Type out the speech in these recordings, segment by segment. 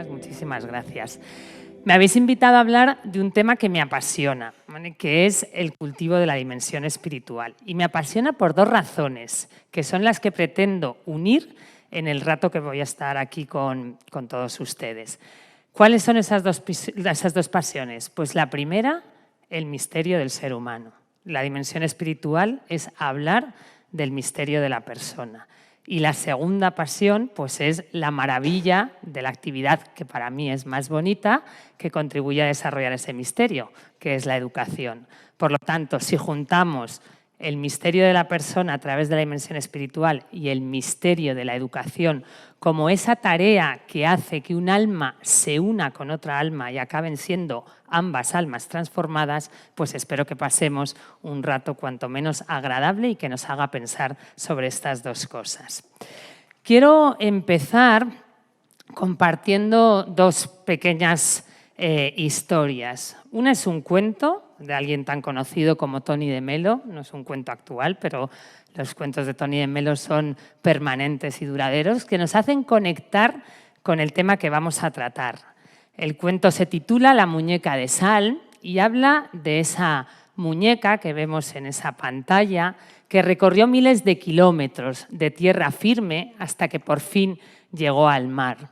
Muchísimas gracias. Me habéis invitado a hablar de un tema que me apasiona, ¿vale? Que es el cultivo de la dimensión espiritual. Y me apasiona por dos razones, que son las que pretendo unir en el rato que voy a estar aquí con todos ustedes. ¿Cuáles son esas dos pasiones? Pues la primera, el misterio del ser humano. La dimensión espiritual es hablar del misterio de la persona. Y la segunda pasión pues es la maravilla de la actividad que para mí es más bonita, que contribuye a desarrollar ese misterio, que es la educación. Por lo tanto, si juntamos el misterio de la persona a través de la dimensión espiritual y el misterio de la educación como esa tarea que hace que un alma se una con otra alma y acaben siendo ambas almas transformadas, pues espero que pasemos un rato cuanto menos agradable y que nos haga pensar sobre estas dos cosas. Quiero empezar compartiendo dos pequeñas historias. Una es un cuento de alguien tan conocido como Tony de Melo, no es un cuento actual, pero los cuentos de Tony de Melo son permanentes y duraderos, que nos hacen conectar con el tema que vamos a tratar. El cuento se titula La muñeca de sal y habla de esa muñeca que vemos en esa pantalla que recorrió miles de kilómetros de tierra firme hasta que por fin llegó al mar.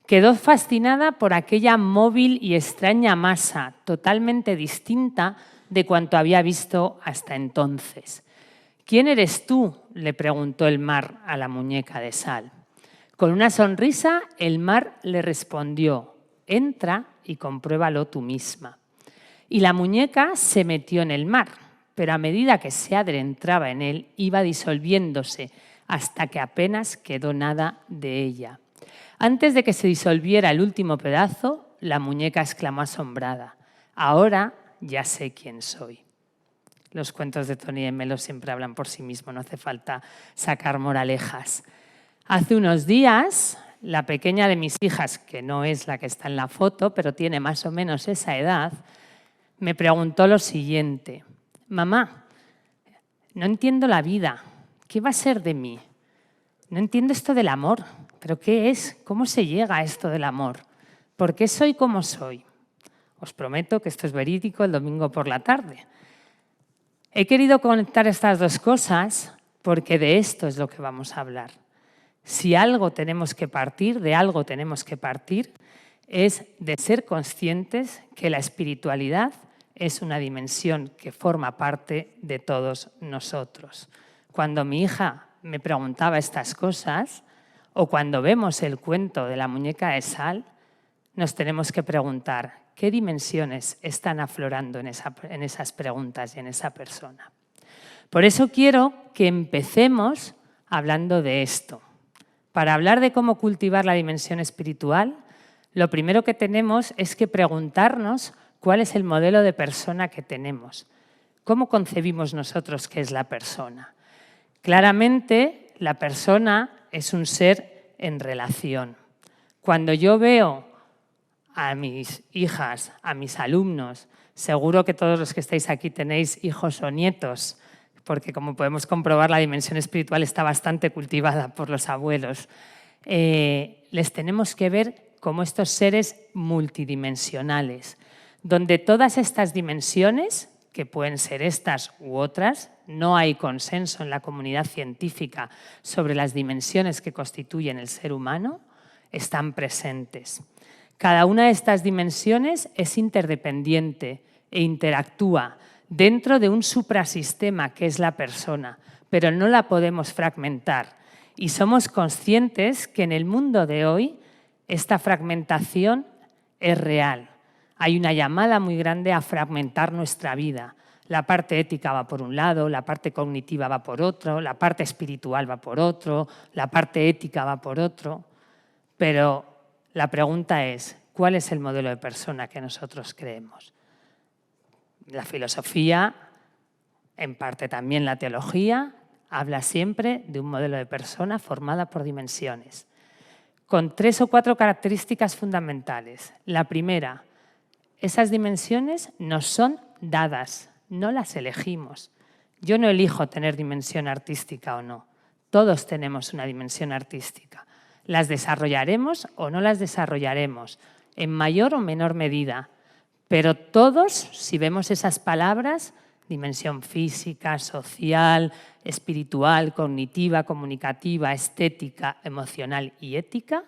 Quedó fascinada por aquella móvil y extraña masa, totalmente distinta de cuanto había visto hasta entonces. ¿Quién eres tú?, le preguntó el mar a la muñeca de sal. Con una sonrisa, el mar le respondió: entra y compruébalo tú misma. Y la muñeca se metió en el mar, pero a medida que se adentraba en él, iba disolviéndose hasta que apenas quedó nada de ella. Antes de que se disolviera el último pedazo, la muñeca exclamó asombrada: ahora ya sé quién soy. Los cuentos de Tony de Melo siempre hablan por sí mismos, no hace falta sacar moralejas. Hace unos días, la pequeña de mis hijas, que no es la que está en la foto, pero tiene más o menos esa edad, me preguntó lo siguiente: mamá, no entiendo la vida, ¿qué va a ser de mí? No entiendo esto del amor. ¿Pero qué es? ¿Cómo se llega a esto del amor? ¿Por qué soy como soy? Os prometo que esto es verídico el domingo por la tarde. He querido conectar estas dos cosas porque de esto es lo que vamos a hablar. Si algo tenemos que partir, de algo tenemos que partir, es de ser conscientes que la espiritualidad es una dimensión que forma parte de todos nosotros. Cuando mi hija me preguntaba estas cosas, o cuando vemos el cuento de la muñeca de sal, nos tenemos que preguntar qué dimensiones están aflorando en esas preguntas y en esa persona. Por eso quiero que empecemos hablando de esto. Para hablar de cómo cultivar la dimensión espiritual, lo primero que tenemos es que preguntarnos cuál es el modelo de persona que tenemos. ¿Cómo concebimos nosotros qué es la persona? Claramente, la persona es un ser en relación. Cuando yo veo a mis hijas, a mis alumnos, seguro que todos los que estáis aquí tenéis hijos o nietos, porque como podemos comprobar, la dimensión espiritual está bastante cultivada por los abuelos. Les tenemos que ver como estos seres multidimensionales, donde todas estas dimensiones, que pueden ser estas u otras, no hay consenso en la comunidad científica sobre las dimensiones que constituyen el ser humano, están presentes. Cada una de estas dimensiones es interdependiente e interactúa dentro de un suprasistema que es la persona, pero no la podemos fragmentar. Y somos conscientes que en el mundo de hoy esta fragmentación es real. Hay una llamada muy grande a fragmentar nuestra vida. La parte ética va por un lado, la parte cognitiva va por otro, la parte espiritual va por otro, la parte ética va por otro. Pero la pregunta es, ¿cuál es el modelo de persona que nosotros creemos? La filosofía, en parte también la teología, habla siempre de un modelo de persona formada por dimensiones, con 3 o 4 características fundamentales. La primera, esas dimensiones nos son dadas, no las elegimos. Yo no elijo tener dimensión artística o no. Todos tenemos una dimensión artística. Las desarrollaremos o no las desarrollaremos, en mayor o menor medida. Pero todos, si vemos esas palabras, dimensión física, social, espiritual, cognitiva, comunicativa, estética, emocional y ética,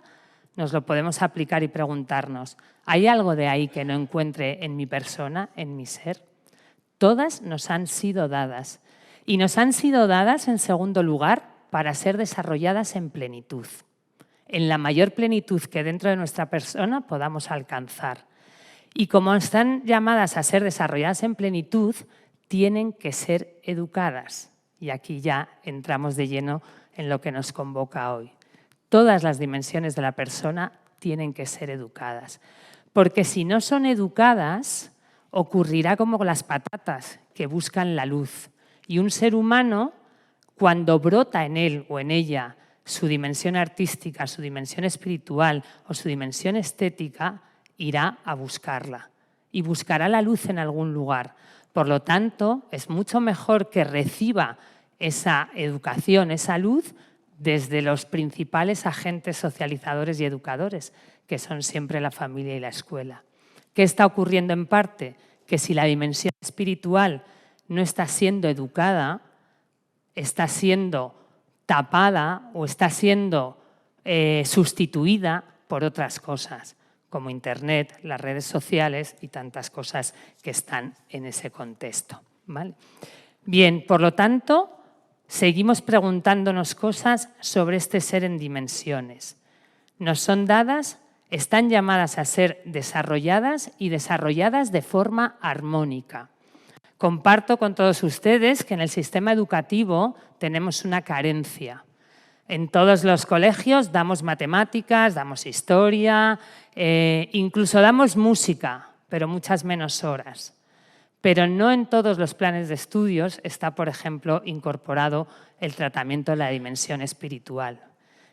nos lo podemos aplicar y preguntarnos, ¿hay algo de ahí que no encuentre en mi persona, en mi ser? Todas nos han sido dadas. Y nos han sido dadas, en segundo lugar, para ser desarrolladas en plenitud, en la mayor plenitud que dentro de nuestra persona podamos alcanzar. Y como están llamadas a ser desarrolladas en plenitud, tienen que ser educadas. Y aquí ya entramos de lleno en lo que nos convoca hoy. Todas las dimensiones de la persona tienen que ser educadas. Porque si no son educadas, ocurrirá como con las patatas que buscan la luz. Y un ser humano, cuando brota en él o en ella su dimensión artística, su dimensión espiritual o su dimensión estética, irá a buscarla y buscará la luz en algún lugar. Por lo tanto, es mucho mejor que reciba esa educación, esa luz, desde los principales agentes socializadores y educadores, que son siempre la familia y la escuela. ¿Qué está ocurriendo en parte? Que si la dimensión espiritual no está siendo educada, está siendo tapada o está siendo sustituida por otras cosas, como Internet, las redes sociales y tantas cosas que están en ese contexto, ¿vale? Bien, por lo tanto, seguimos preguntándonos cosas sobre este ser en dimensiones. Nos son dadas, están llamadas a ser desarrolladas y desarrolladas de forma armónica. Comparto con todos ustedes que en el sistema educativo tenemos una carencia. En todos los colegios damos matemáticas, damos historia, incluso damos música, pero muchas menos horas. Pero no en todos los planes de estudios está, por ejemplo, incorporado el tratamiento de la dimensión espiritual.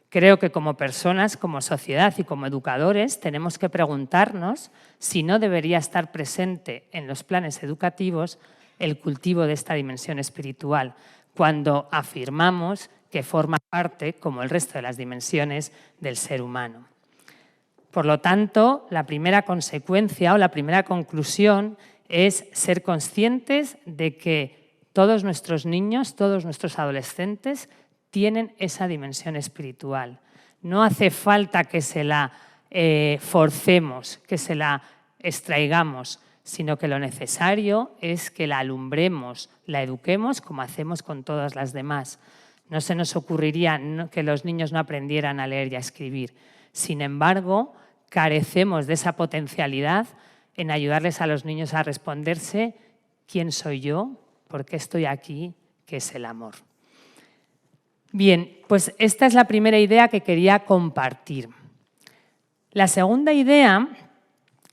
Creo que como personas, como sociedad y como educadores tenemos que preguntarnos si no debería estar presente en los planes educativos el cultivo de esta dimensión espiritual, cuando afirmamos que forma parte, como el resto de las dimensiones, del ser humano. Por lo tanto, la primera consecuencia o la primera conclusión es ser conscientes de que todos nuestros niños, todos nuestros adolescentes tienen esa dimensión espiritual. No hace falta que se la forcemos, que se la extraigamos, sino que lo necesario es que la alumbremos, la eduquemos como hacemos con todas las demás. No se nos ocurriría que los niños no aprendieran a leer y a escribir. Sin embargo, carecemos de esa potencialidad en ayudarles a los niños a responderse ¿quién soy yo? ¿Por qué estoy aquí? ¿Qué es el amor? Bien, pues esta es la primera idea que quería compartir. La segunda idea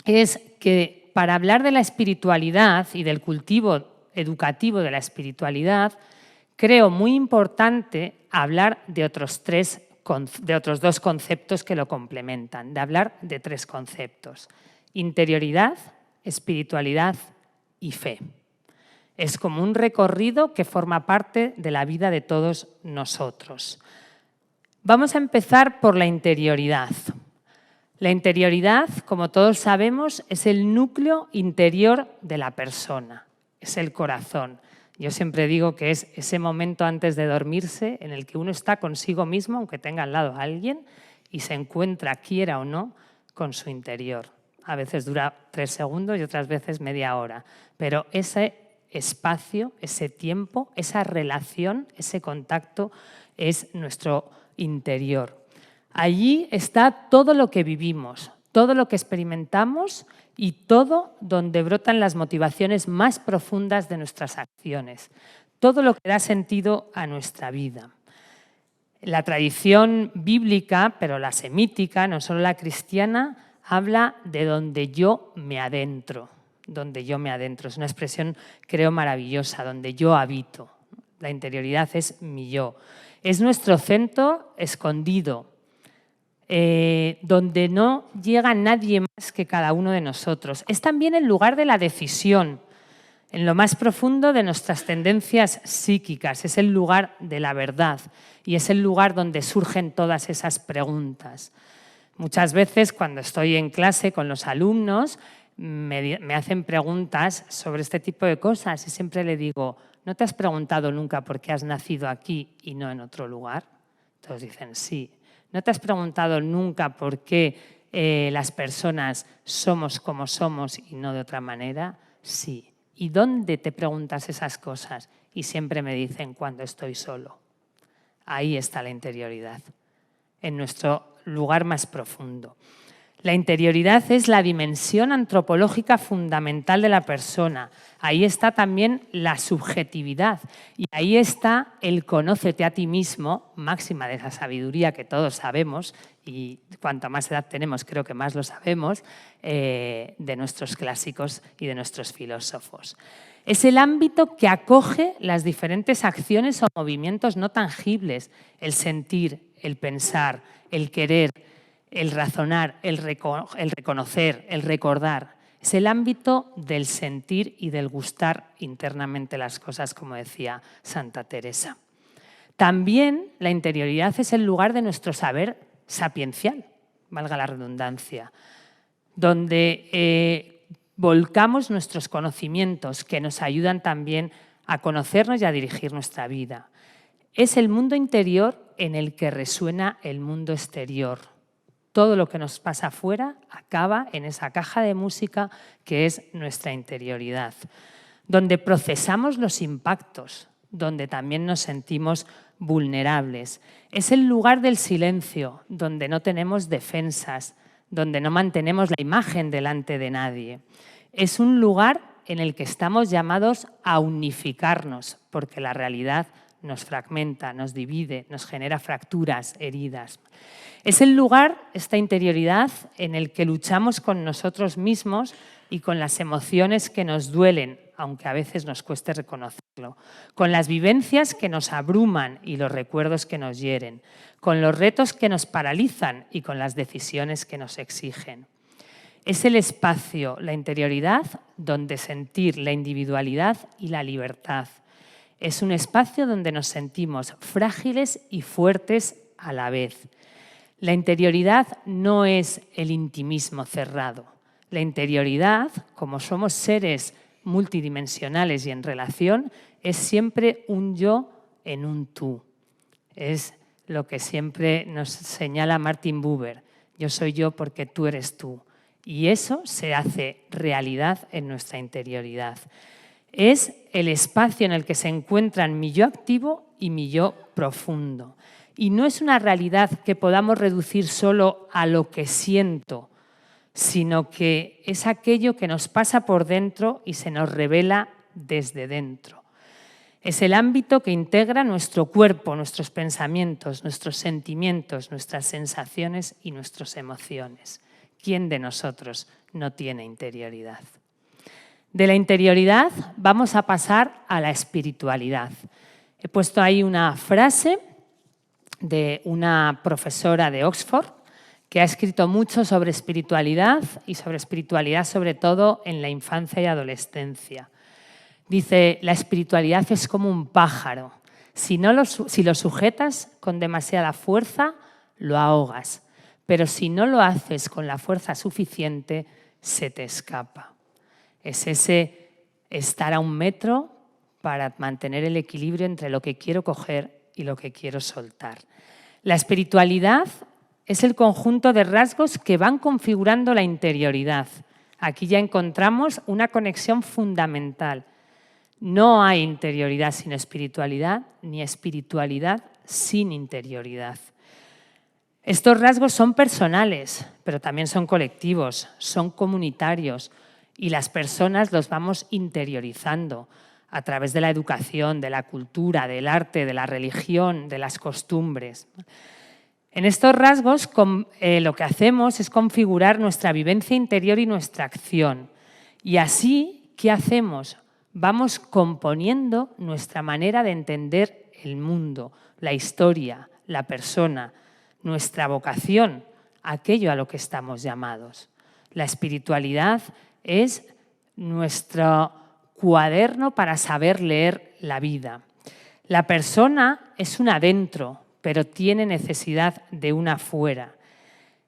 es que para hablar de la espiritualidad y del cultivo educativo de la espiritualidad, creo muy importante hablar de otros dos conceptos que lo complementan, de hablar de tres conceptos: interioridad, espiritualidad y fe. Es como un recorrido que forma parte de la vida de todos nosotros. Vamos a empezar por la interioridad. La interioridad, como todos sabemos, es el núcleo interior de la persona, es el corazón. Yo siempre digo que es ese momento antes de dormirse en el que uno está consigo mismo, aunque tenga al lado a alguien, y se encuentra, quiera o no, con su interior. A veces dura 3 segundos y otras veces media hora, pero ese espacio, ese tiempo, esa relación, ese contacto es nuestro interior. Allí está todo lo que vivimos, todo lo que experimentamos y todo donde brotan las motivaciones más profundas de nuestras acciones, todo lo que da sentido a nuestra vida. La tradición bíblica, pero la semítica, no solo la cristiana, habla de donde yo me adentro, donde yo me adentro. Es una expresión, creo, maravillosa, donde yo habito. La interioridad es mi yo. Es nuestro centro escondido, donde no llega nadie más que cada uno de nosotros. Es también el lugar de la decisión, en lo más profundo de nuestras tendencias psíquicas. Es el lugar de la verdad y es el lugar donde surgen todas esas preguntas. Muchas veces cuando estoy en clase con los alumnos me hacen preguntas sobre este tipo de cosas y siempre le digo, ¿no te has preguntado nunca por qué has nacido aquí y no en otro lugar? Todos dicen sí. ¿No te has preguntado nunca por qué las personas somos como somos y no de otra manera? Sí. ¿Y dónde te preguntas esas cosas? Y siempre me dicen cuando estoy solo. Ahí está la interioridad, en nuestro lugar más profundo. La interioridad es la dimensión antropológica fundamental de la persona. Ahí está también la subjetividad y ahí está el conócete a ti mismo, máxima de esa sabiduría que todos sabemos y cuanto más edad tenemos creo que más lo sabemos, de nuestros clásicos y de nuestros filósofos. Es el ámbito que acoge las diferentes acciones o movimientos no tangibles, el sentir, el pensar, el querer, el razonar, el reconocer, el recordar. Es el ámbito del sentir y del gustar internamente las cosas, como decía Santa Teresa. También la interioridad es el lugar de nuestro saber sapiencial, valga la redundancia, donde volcamos nuestros conocimientos que nos ayudan también a conocernos y a dirigir nuestra vida. Es el mundo interior en el que resuena el mundo exterior. Todo lo que nos pasa afuera acaba en esa caja de música que es nuestra interioridad, donde procesamos los impactos, donde también nos sentimos vulnerables. Es el lugar del silencio, donde no tenemos defensas, donde no mantenemos la imagen delante de nadie. Es un lugar en el que estamos llamados a unificarnos, porque la realidad nos fragmenta, nos divide, nos genera fracturas, heridas. Es el lugar, esta interioridad, en el que luchamos con nosotros mismos y con las emociones que nos duelen, aunque a veces nos cueste reconocerlo, con las vivencias que nos abruman y los recuerdos que nos hieren, con los retos que nos paralizan y con las decisiones que nos exigen. Es el espacio, la interioridad, donde sentir la individualidad y la libertad. Es un espacio donde nos sentimos frágiles y fuertes a la vez. La interioridad no es el intimismo cerrado. La interioridad, como somos seres multidimensionales y en relación, es siempre un yo en un tú. Es lo que siempre nos señala Martin Buber. Yo soy yo porque tú eres tú. Y eso se hace realidad en nuestra interioridad. Es el espacio en el que se encuentran mi yo activo y mi yo profundo. Y no es una realidad que podamos reducir solo a lo que siento, sino que es aquello que nos pasa por dentro y se nos revela desde dentro. Es el ámbito que integra nuestro cuerpo, nuestros pensamientos, nuestros sentimientos, nuestras sensaciones y nuestras emociones. ¿Quién de nosotros no tiene interioridad? De la interioridad vamos a pasar a la espiritualidad. He puesto ahí una frase de una profesora de Oxford que ha escrito mucho sobre espiritualidad y sobre espiritualidad sobre todo en la infancia y adolescencia. Dice, la espiritualidad es como un pájaro. Si lo sujetas con demasiada fuerza, lo ahogas. Pero si no lo haces con la fuerza suficiente, se te escapa. Es ese estar a 1 metro para mantener el equilibrio entre lo que quiero coger y lo que quiero soltar. La espiritualidad es el conjunto de rasgos que van configurando la interioridad. Aquí ya encontramos una conexión fundamental. No hay interioridad sin espiritualidad, ni espiritualidad sin interioridad. Estos rasgos son personales, pero también son colectivos, son comunitarios y las personas los vamos interiorizando a través de la educación, de la cultura, del arte, de la religión, de las costumbres. En estos rasgos lo que hacemos es configurar nuestra vivencia interior y nuestra acción. Y así, ¿qué hacemos? Vamos componiendo nuestra manera de entender el mundo, la historia, la persona, nuestra vocación, aquello a lo que estamos llamados. La espiritualidad es nuestro cuaderno para saber leer la vida. La persona es un adentro, pero tiene necesidad de una afuera.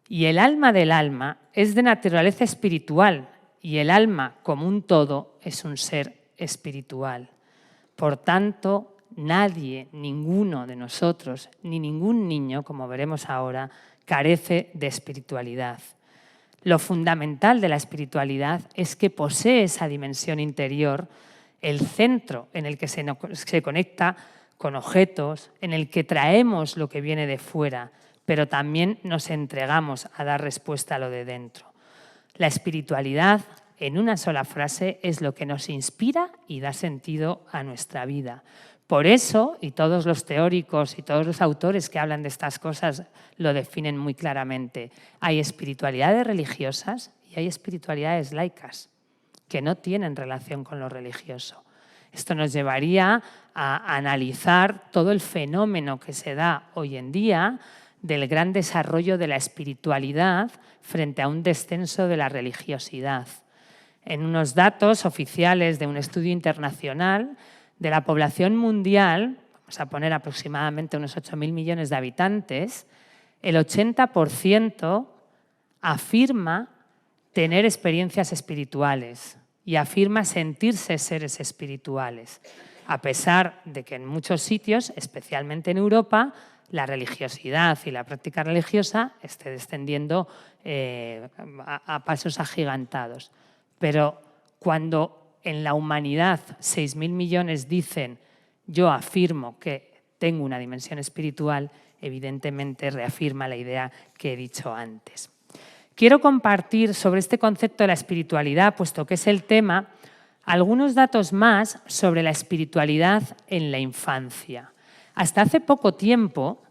Y el alma del alma es de naturaleza espiritual y el alma como un todo es un ser espiritual. Por tanto, nadie, ninguno de nosotros, ni ningún niño, como veremos ahora, carece de espiritualidad. Lo fundamental de la espiritualidad es que posee esa dimensión interior, el centro en el que se conecta con objetos, en el que traemos lo que viene de fuera, pero también nos entregamos a dar respuesta a lo de dentro. La espiritualidad, en una sola frase, es lo que nos inspira y da sentido a nuestra vida. Por eso, y todos los teóricos y todos los autores que hablan de estas cosas lo definen muy claramente, hay espiritualidades religiosas y hay espiritualidades laicas que no tienen relación con lo religioso. Esto nos llevaría a analizar todo el fenómeno que se da hoy en día del gran desarrollo de la espiritualidad frente a un descenso de la religiosidad. En unos datos oficiales de un estudio internacional de la población mundial, vamos a poner aproximadamente unos 8.000 millones de habitantes, el 80% afirma tener experiencias espirituales y afirma sentirse seres espirituales, a pesar de que en muchos sitios, especialmente en Europa, la religiosidad y la práctica religiosa esté descendiendo a pasos agigantados. Pero cuando en la humanidad 6.000 millones dicen yo afirmo que tengo una dimensión espiritual, evidentemente reafirma la idea que he dicho antes. Quiero compartir sobre este concepto de la espiritualidad, puesto que es el tema, algunos datos más sobre la espiritualidad en la infancia. Hasta hace poco tiempo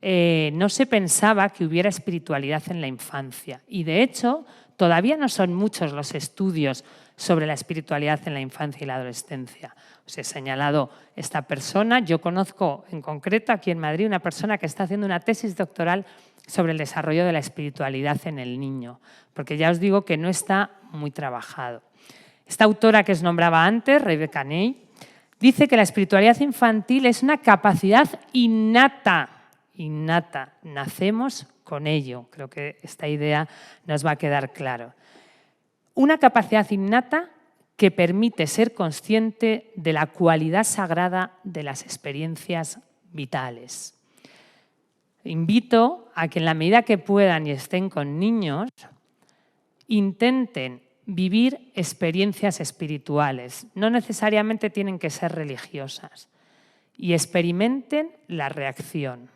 no se pensaba que hubiera espiritualidad en la infancia y, de hecho, todavía no son muchos los estudios sobre la espiritualidad en la infancia y la adolescencia. Os he señalado esta persona. Yo conozco en concreto aquí en Madrid una persona que está haciendo una tesis doctoral sobre el desarrollo de la espiritualidad en el niño, porque ya os digo que no está muy trabajado. Esta autora que os nombraba antes, Rebecca Ney, dice que la espiritualidad infantil es una capacidad innata. Nacemos con ello. Creo que esta idea nos va a quedar claro. Una capacidad innata que permite ser consciente de la cualidad sagrada de las experiencias vitales. Invito a que en la medida que puedan y estén con niños, intenten vivir experiencias espirituales. No necesariamente tienen que ser religiosas. Y experimenten la reacción.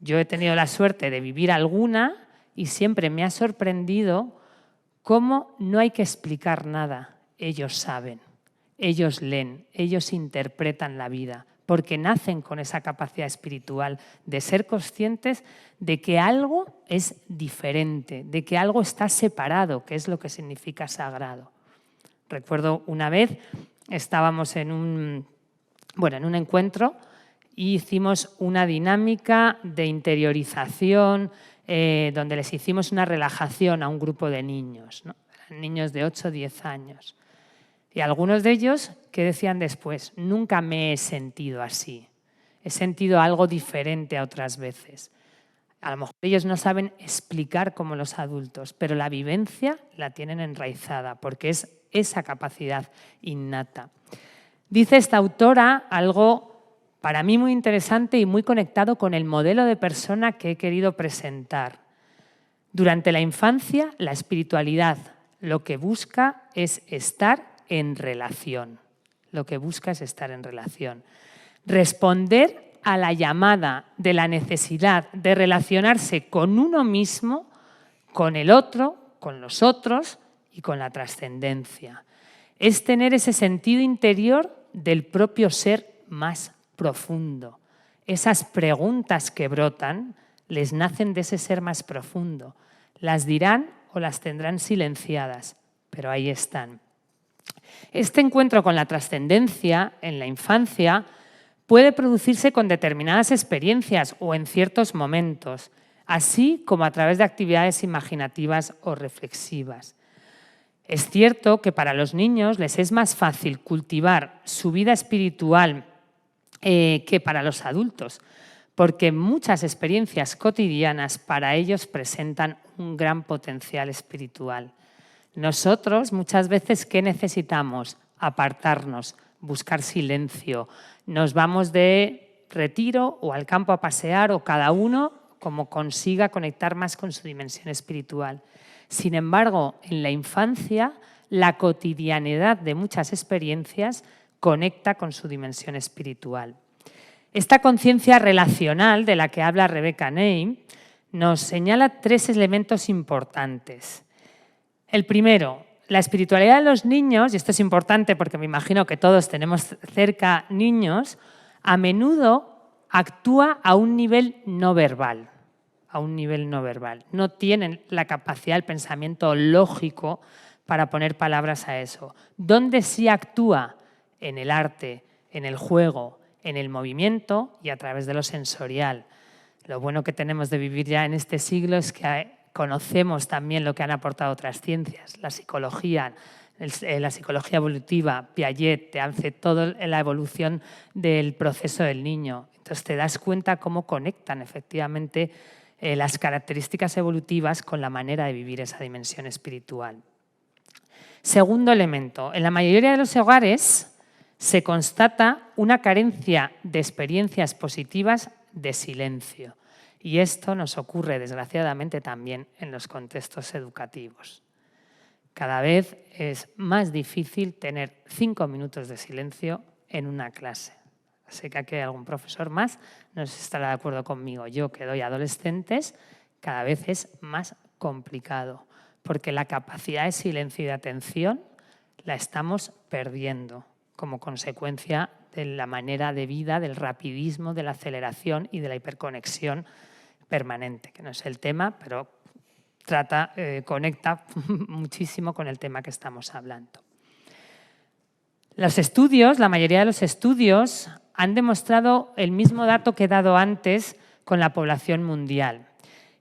Yo he tenido la suerte de vivir alguna y siempre me ha sorprendido cómo no hay que explicar nada. Ellos saben, ellos leen, ellos interpretan la vida, porque nacen con esa capacidad espiritual de ser conscientes de que algo es diferente, de que algo está separado, que es lo que significa sagrado. Recuerdo una vez, estábamos en un encuentro y hicimos una dinámica de interiorización donde les hicimos una relajación a un grupo de niños, ¿no? Niños de 8 o 10 años. Y algunos de ellos, ¿qué decían después? Nunca me he sentido así. He sentido algo diferente a otras veces. A lo mejor ellos no saben explicar como los adultos, pero la vivencia la tienen enraizada porque es esa capacidad innata. Dice esta autora algo para mí muy interesante y muy conectado con el modelo de persona que he querido presentar. Durante la infancia, la espiritualidad lo que busca es estar en relación. Lo que busca es estar en relación. Responder a la llamada de la necesidad de relacionarse con uno mismo, con el otro, con los otros y con la trascendencia. Es tener ese sentido interior del propio ser más profundo. Esas preguntas que brotan les nacen de ese ser más profundo. Las dirán o las tendrán silenciadas, pero ahí están. Este encuentro con la trascendencia en la infancia puede producirse con determinadas experiencias o en ciertos momentos, así como a través de actividades imaginativas o reflexivas. Es cierto que para los niños les es más fácil cultivar su vida espiritual que para los adultos, porque muchas experiencias cotidianas para ellos presentan un gran potencial espiritual. Nosotros muchas veces, ¿qué necesitamos? Apartarnos, buscar silencio. Nos vamos de retiro o al campo a pasear, o cada uno como consiga conectar más con su dimensión espiritual. Sin embargo, en la infancia, la cotidianidad de muchas experiencias conecta con su dimensión espiritual. Esta conciencia relacional de la que habla Rebecca Neame nos señala 3 elementos importantes. El primero, la espiritualidad de los niños, y esto es importante porque me imagino que todos tenemos cerca niños, a menudo actúa a un nivel no verbal. No tienen la capacidad del pensamiento lógico para poner palabras a eso. ¿Dónde sí actúa? En el arte, en el juego, en el movimiento y a través de lo sensorial. Lo bueno que tenemos de vivir ya en este siglo es que conocemos también lo que han aportado otras ciencias, la psicología evolutiva, Piaget, te hace toda la evolución del proceso del niño. Entonces te das cuenta cómo conectan efectivamente las características evolutivas con la manera de vivir esa dimensión espiritual. Segundo elemento, en la mayoría de los hogares se constata una carencia de experiencias positivas de silencio. Y esto nos ocurre, desgraciadamente, también en los contextos educativos. Cada vez es más difícil tener 5 minutos de silencio en una clase. Sé que aquí hay algún profesor más, no sé si estará de acuerdo conmigo. Yo, que doy a adolescentes, cada vez es más complicado, porque la capacidad de silencio y de atención la estamos perdiendo como consecuencia de la manera de vida, del rapidismo, de la aceleración y de la hiperconexión permanente, que no es el tema, pero conecta muchísimo con el tema que estamos hablando. Los estudios, la mayoría de los estudios, han demostrado el mismo dato que he dado antes con la población mundial,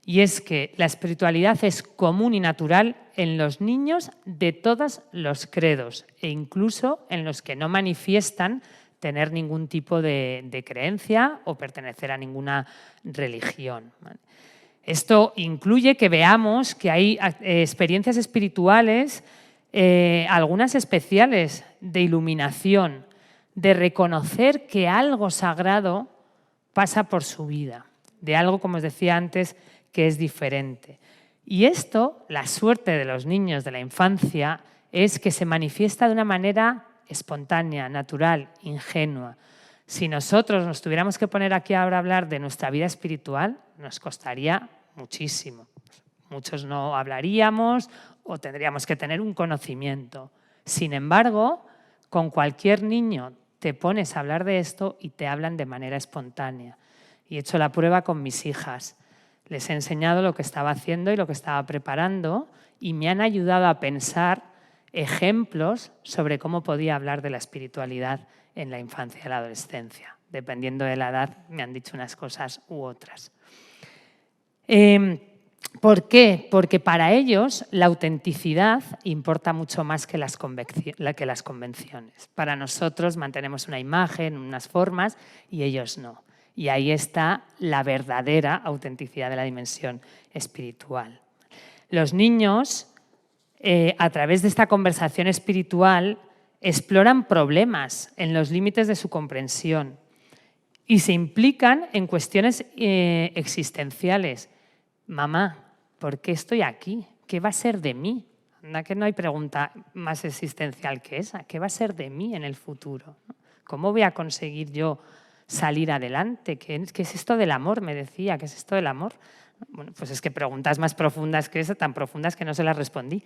y es que la espiritualidad es común y natural en los niños de todos los credos e incluso en los que no manifiestan tener ningún tipo de creencia o pertenecer a ninguna religión. Esto incluye que veamos que hay experiencias espirituales, algunas especiales, de iluminación, de reconocer que algo sagrado pasa por su vida, de algo, como os decía antes, que es diferente. Y esto, la suerte de los niños de la infancia, es que se manifiesta de una manera espontánea, natural, ingenua. Si nosotros nos tuviéramos que poner aquí ahora a hablar de nuestra vida espiritual, nos costaría muchísimo. Muchos no hablaríamos o tendríamos que tener un conocimiento. Sin embargo, con cualquier niño te pones a hablar de esto y te hablan de manera espontánea. Y he hecho la prueba con mis hijas. Les he enseñado lo que estaba haciendo y lo que estaba preparando y me han ayudado a pensar ejemplos sobre cómo podía hablar de la espiritualidad en la infancia y la adolescencia. Dependiendo de la edad, me han dicho unas cosas u otras. ¿Por qué? Porque para ellos la autenticidad importa mucho más que las convenciones. Para nosotros mantenemos una imagen, unas formas, y ellos no. Y ahí está la verdadera autenticidad de la dimensión espiritual. Los niños, a través de esta conversación espiritual, exploran problemas en los límites de su comprensión y se implican en cuestiones existenciales. Mamá, ¿por qué estoy aquí? ¿Qué va a ser de mí? Anda que no hay pregunta más existencial que esa. ¿Qué va a ser de mí en el futuro? ¿Cómo voy a conseguir yo salir adelante? ¿Qué es esto del amor? Me decía, ¿qué es esto del amor? Bueno, pues es que preguntas más profundas que esa, tan profundas que no se las respondí.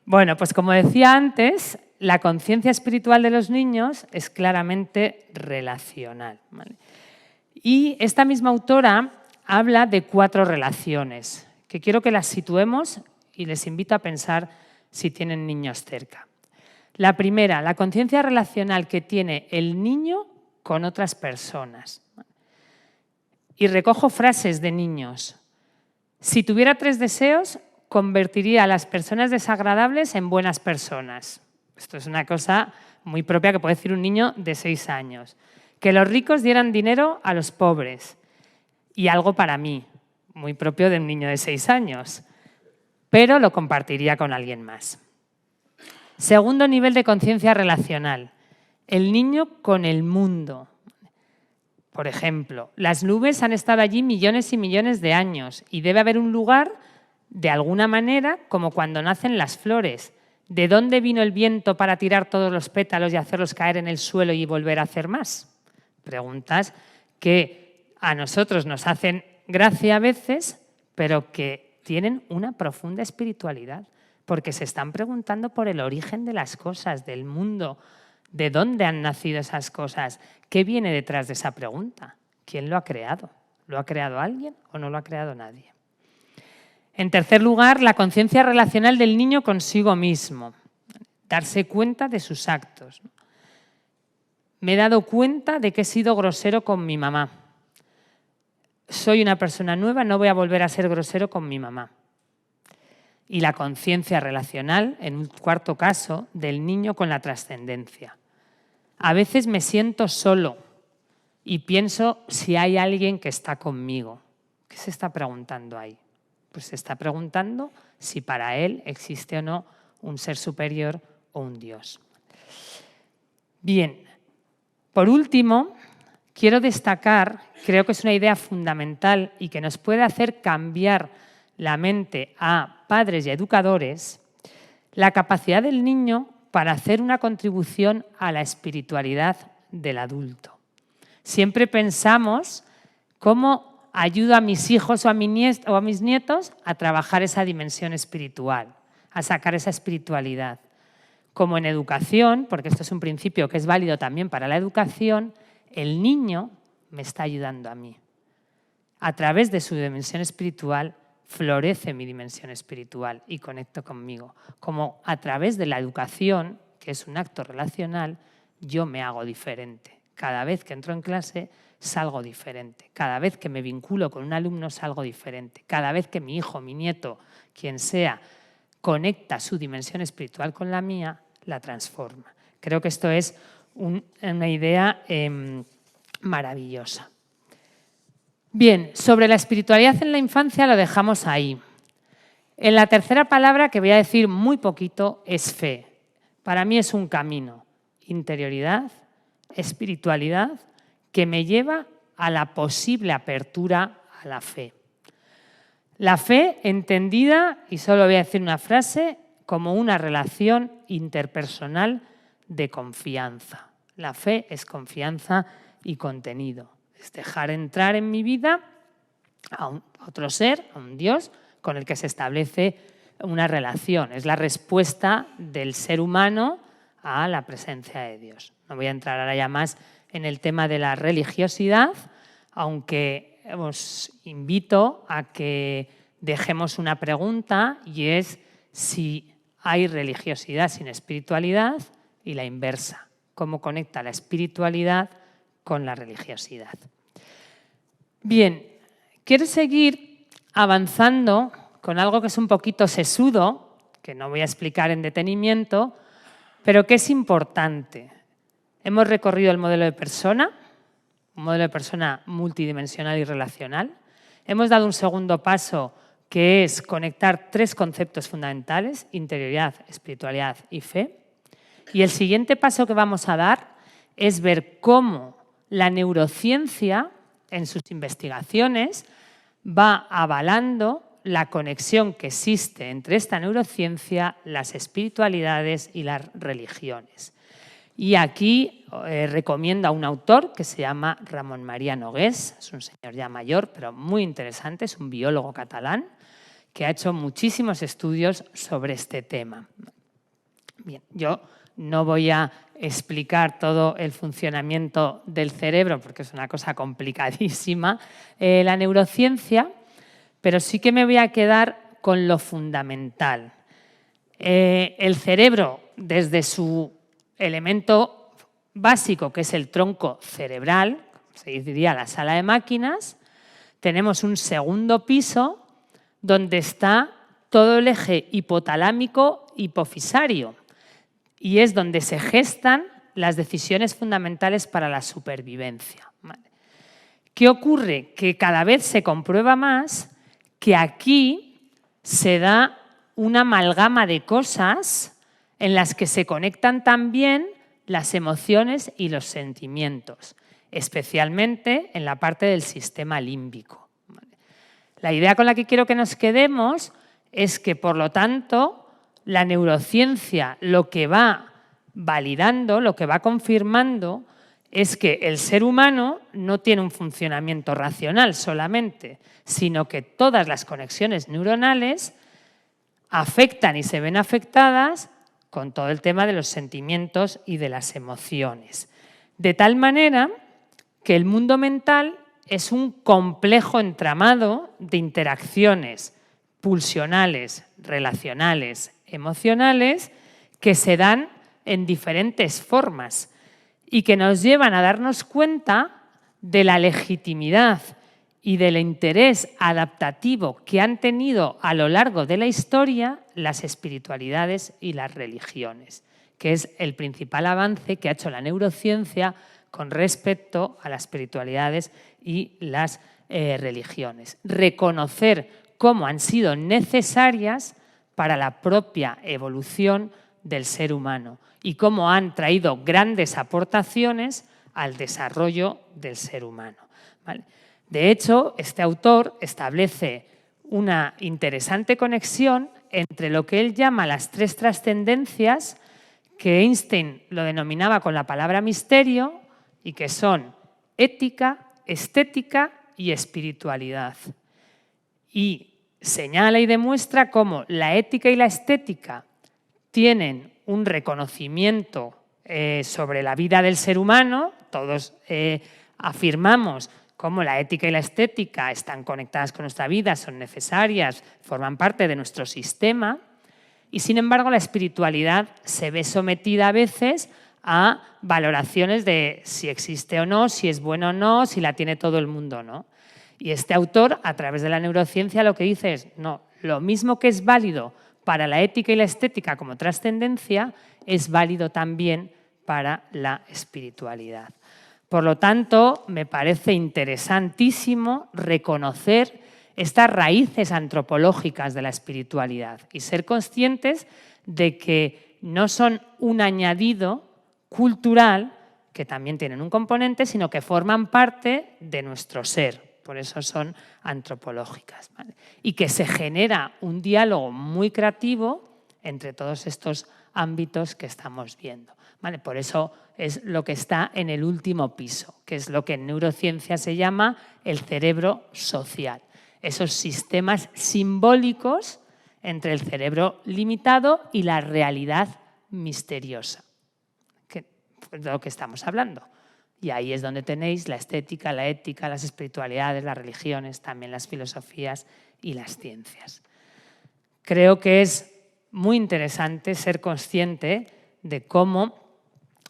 Bueno, pues como decía antes, la conciencia espiritual de los niños es claramente relacional, ¿vale? Y esta misma autora habla de 4 relaciones, que quiero que las situemos y les invito a pensar si tienen niños cerca. La primera, la conciencia relacional que tiene el niño con otras personas. Y recojo frases de niños. Si tuviera 3 deseos, convertiría a las personas desagradables en buenas personas. Esto es una cosa muy propia que puede decir un niño de 6 años. Que los ricos dieran dinero a los pobres. Y algo para mí, muy propio de un niño de 6 años. Pero lo compartiría con alguien más. Segundo nivel de conciencia relacional. El niño con el mundo. Por ejemplo, las nubes han estado allí millones y millones de años y debe haber un lugar, de alguna manera, como cuando nacen las flores. ¿De dónde vino el viento para tirar todos los pétalos y hacerlos caer en el suelo y volver a hacer más? Preguntas que a nosotros nos hacen gracia a veces, pero que tienen una profunda espiritualidad, porque se están preguntando por el origen de las cosas, del mundo, de dónde han nacido esas cosas, qué viene detrás de esa pregunta, quién lo ha creado, ¿lo ha creado alguien o no lo ha creado nadie? En tercer lugar, la conciencia relacional del niño consigo mismo, darse cuenta de sus actos. Me he dado cuenta de que he sido grosero con mi mamá. Soy una persona nueva, no voy a volver a ser grosero con mi mamá. Y la conciencia relacional, en un cuarto caso, del niño con la trascendencia. A veces me siento solo y pienso si hay alguien que está conmigo. ¿Qué se está preguntando ahí? Pues se está preguntando si para él existe o no un ser superior o un Dios. Bien, por último, quiero destacar, creo que es una idea fundamental y que nos puede hacer cambiar la mente a padres y educadores, la capacidad del niño para hacer una contribución a la espiritualidad del adulto. Siempre pensamos cómo ayudo a mis hijos o a mis nietos a trabajar esa dimensión espiritual, a sacar esa espiritualidad. Como en educación, porque esto es un principio que es válido también para la educación, el niño me está ayudando a mí. A través de su dimensión espiritual florece mi dimensión espiritual y conecto conmigo. Como a través de la educación, que es un acto relacional, yo me hago diferente. Cada vez que entro en clase salgo diferente. Cada vez que me vinculo con un alumno salgo diferente. Cada vez que mi hijo, mi nieto, quien sea, conecta su dimensión espiritual con la mía, la transforma. Creo que esto es una idea maravillosa. Bien, sobre la espiritualidad en la infancia lo dejamos ahí. En la tercera palabra, que voy a decir muy poquito, es fe. Para mí es un camino, interioridad, espiritualidad, que me lleva a la posible apertura a la fe. La fe entendida, y solo voy a decir una frase, como una relación interpersonal de confianza. La fe es confianza y contenido. Es dejar entrar en mi vida a otro ser, a un Dios, con el que se establece una relación. Es la respuesta del ser humano a la presencia de Dios. No voy a entrar ahora ya más en el tema de la religiosidad, aunque os invito a que dejemos una pregunta, y es si hay religiosidad sin espiritualidad y la inversa. ¿Cómo conecta la espiritualidad con la religiosidad? Bien, quiero seguir avanzando con algo que es un poquito sesudo, que no voy a explicar en detenimiento, pero que es importante. Hemos recorrido el modelo de persona, un modelo de persona multidimensional y relacional. Hemos dado un segundo paso, que es conectar 3 conceptos fundamentales: interioridad, espiritualidad y fe. Y el siguiente paso que vamos a dar es ver cómo la neurociencia, en sus investigaciones, va avalando la conexión que existe entre esta neurociencia, las espiritualidades y las religiones. Y aquí recomiendo a un autor que se llama Ramon María Nogués, es un señor ya mayor, pero muy interesante, es un biólogo catalán que ha hecho muchísimos estudios sobre este tema. Bien, yo no voy a explicar todo el funcionamiento del cerebro porque es una cosa complicadísima, la neurociencia, pero sí que me voy a quedar con lo fundamental. El cerebro, desde su elemento básico, que es el tronco cerebral, se diría la sala de máquinas, tenemos un segundo piso donde está todo el eje hipotalámico hipofisario y es donde se gestan las decisiones fundamentales para la supervivencia. ¿Vale? ¿Qué ocurre? Que cada vez se comprueba más que aquí se da una amalgama de cosas en las que se conectan también las emociones y los sentimientos, especialmente en la parte del sistema límbico. ¿Vale? La idea con la que quiero que nos quedemos es que, por lo tanto, la neurociencia lo que va validando, lo que va confirmando, es que el ser humano no tiene un funcionamiento racional solamente, sino que todas las conexiones neuronales afectan y se ven afectadas con todo el tema de los sentimientos y de las emociones. De tal manera que el mundo mental es un complejo entramado de interacciones pulsionales, relacionales, emocionales, que se dan en diferentes formas y que nos llevan a darnos cuenta de la legitimidad y del interés adaptativo que han tenido a lo largo de la historia las espiritualidades y las religiones, que es el principal avance que ha hecho la neurociencia con respecto a las espiritualidades y las religiones. Reconocer cómo han sido necesarias para la propia evolución del ser humano y cómo han traído grandes aportaciones al desarrollo del ser humano. ¿Vale? De hecho, este autor establece una interesante conexión entre lo que él llama las tres trascendencias, que Einstein lo denominaba con la palabra misterio, y que son ética, estética y espiritualidad. Y señala y demuestra cómo la ética y la estética tienen un reconocimiento sobre la vida del ser humano. Todos afirmamos cómo la ética y la estética están conectadas con nuestra vida, son necesarias, forman parte de nuestro sistema. Y sin embargo, la espiritualidad se ve sometida a veces a valoraciones de si existe o no, si es bueno o no, si la tiene todo el mundo o no. Y este autor, a través de la neurociencia, lo que dice es, no, lo mismo que es válido para la ética y la estética como trascendencia, es válido también para la espiritualidad. Por lo tanto, me parece interesantísimo reconocer estas raíces antropológicas de la espiritualidad y ser conscientes de que no son un añadido cultural, que también tienen un componente, sino que forman parte de nuestro ser. Por eso son antropológicas. ¿Vale? Y que se genera un diálogo muy creativo entre todos estos ámbitos que estamos viendo. ¿Vale? Por eso es lo que está en el último piso, que es lo que en neurociencia se llama el cerebro social. Esos sistemas simbólicos entre el cerebro limitado y la realidad misteriosa, que es de lo que estamos hablando. Y ahí es donde tenéis la estética, la ética, las espiritualidades, las religiones, también las filosofías y las ciencias. Creo que es muy interesante ser consciente de cómo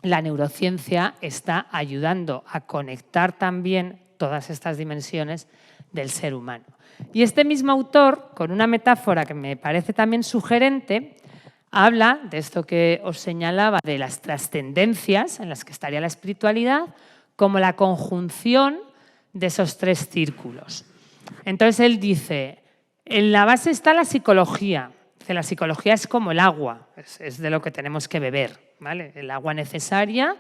la neurociencia está ayudando a conectar también todas estas dimensiones del ser humano. Y este mismo autor, con una metáfora que me parece también sugerente, habla de esto que os señalaba, de las trascendencias en las que estaría la espiritualidad, como la conjunción de esos tres círculos. Entonces él dice, en la base está la psicología. Dice, la psicología es como el agua, es de lo que tenemos que beber, ¿vale? El agua necesaria,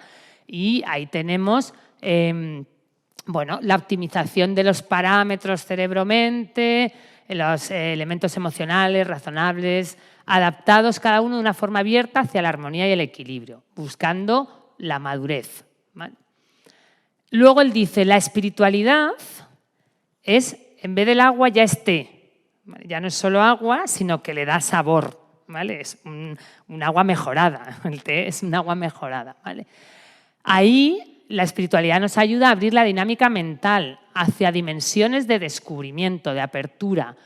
y ahí tenemos la optimización de los parámetros cerebro-mente, los elementos emocionales, razonables, adaptados cada uno de una forma abierta hacia la armonía y el equilibrio, buscando la madurez. ¿Vale? Luego él dice, la espiritualidad es, en vez del agua, ya es té. ¿Vale? Ya no es solo agua, sino que le da sabor. ¿Vale? Es un agua mejorada. El té es un agua mejorada. ¿Vale? Ahí la espiritualidad nos ayuda a abrir la dinámica mental hacia dimensiones de descubrimiento, de apertura.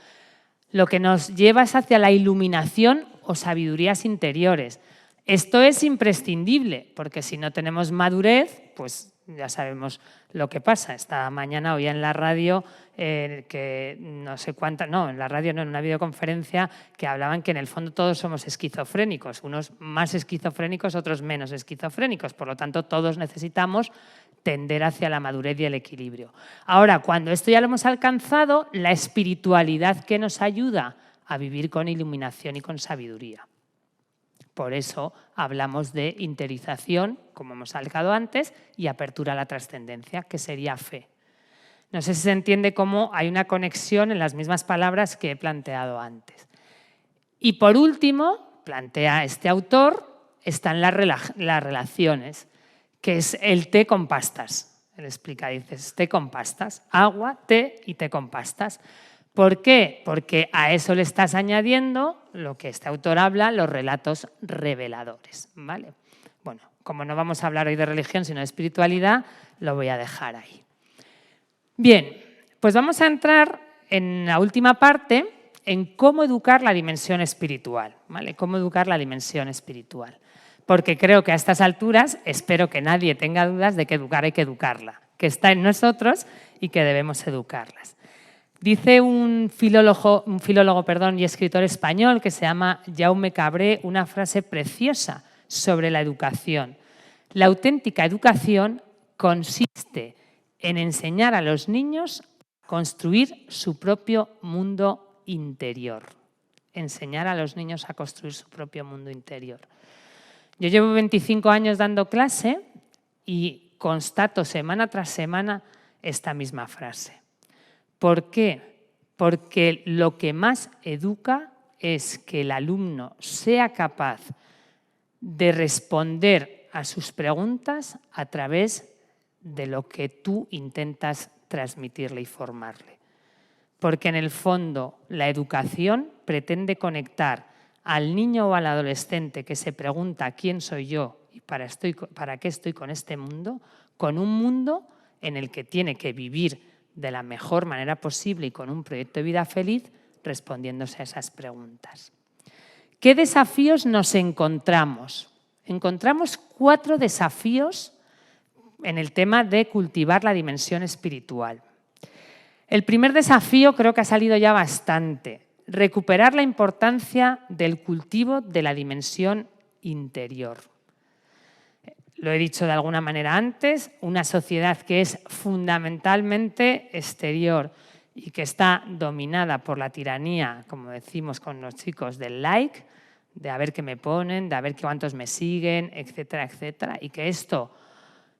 Lo que nos lleva es hacia la iluminación o sabidurías interiores. Esto es imprescindible, porque si no tenemos madurez, pues ya sabemos lo que pasa. Esta mañana oía en la radio que no sé cuántas, no, en la radio no, en una videoconferencia que hablaban que en el fondo todos somos esquizofrénicos, unos más esquizofrénicos, otros menos esquizofrénicos. Por lo tanto, todos necesitamos tender hacia la madurez y el equilibrio. Ahora, cuando esto ya lo hemos alcanzado, la espiritualidad que nos ayuda a vivir con iluminación y con sabiduría. Por eso hablamos de interiorización, como hemos hablado antes, y apertura a la trascendencia, que sería fe. No sé si se entiende cómo hay una conexión en las mismas palabras que he planteado antes. Y por último, plantea este autor, están las relaciones, que es el té con pastas. Él explica, dice, té con pastas, agua, té y té con pastas. ¿Por qué? Porque a eso le estás añadiendo lo que este autor habla, los relatos reveladores, ¿vale? Bueno, como no vamos a hablar hoy de religión, sino de espiritualidad, lo voy a dejar ahí. Bien, pues vamos a entrar en la última parte, en cómo educar la dimensión espiritual, ¿vale? Cómo educar la dimensión espiritual. Porque creo que a estas alturas espero que nadie tenga dudas de que educar hay que educarla, que está en nosotros y que debemos educarlas. Dice un filólogo y escritor español que se llama Jaume Cabré una frase preciosa sobre la educación. La auténtica educación consiste en enseñar a los niños a construir su propio mundo interior. Enseñar a los niños a construir su propio mundo interior. Yo llevo 25 años dando clase y constato semana tras semana esta misma frase. ¿Por qué? Porque lo que más educa es que el alumno sea capaz de responder a sus preguntas a través de lo que tú intentas transmitirle y formarle. Porque en el fondo la educación pretende conectar al niño o al adolescente que se pregunta quién soy yo y para qué estoy con este mundo, con un mundo en el que tiene que vivir de la mejor manera posible y con un proyecto de vida feliz, respondiéndose a esas preguntas. ¿Qué desafíos nos encontramos? Encontramos 4 desafíos en el tema de cultivar la dimensión espiritual. El primer desafío creo que ha salido ya bastante. Recuperar la importancia del cultivo de la dimensión interior. Lo he dicho de alguna manera antes, una sociedad que es fundamentalmente exterior y que está dominada por la tiranía, como decimos con los chicos, del like, de a ver qué me ponen, de a ver cuántos me siguen, etcétera, etcétera, y que esto,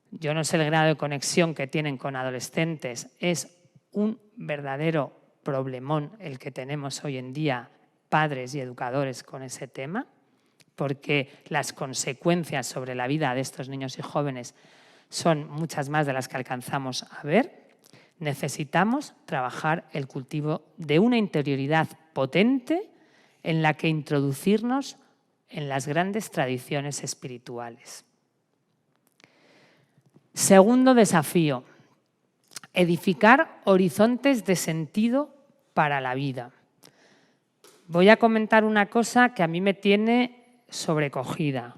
yo no sé el grado de conexión que tienen con adolescentes, es un verdadero problemón el que tenemos hoy en día padres y educadores con ese tema, porque las consecuencias sobre la vida de estos niños y jóvenes son muchas más de las que alcanzamos a ver. Necesitamos trabajar el cultivo de una interioridad potente en la que introducirnos en las grandes tradiciones espirituales. Segundo desafío, edificar horizontes de sentido para la vida. Voy a comentar una cosa que a mí me tiene sobrecogida.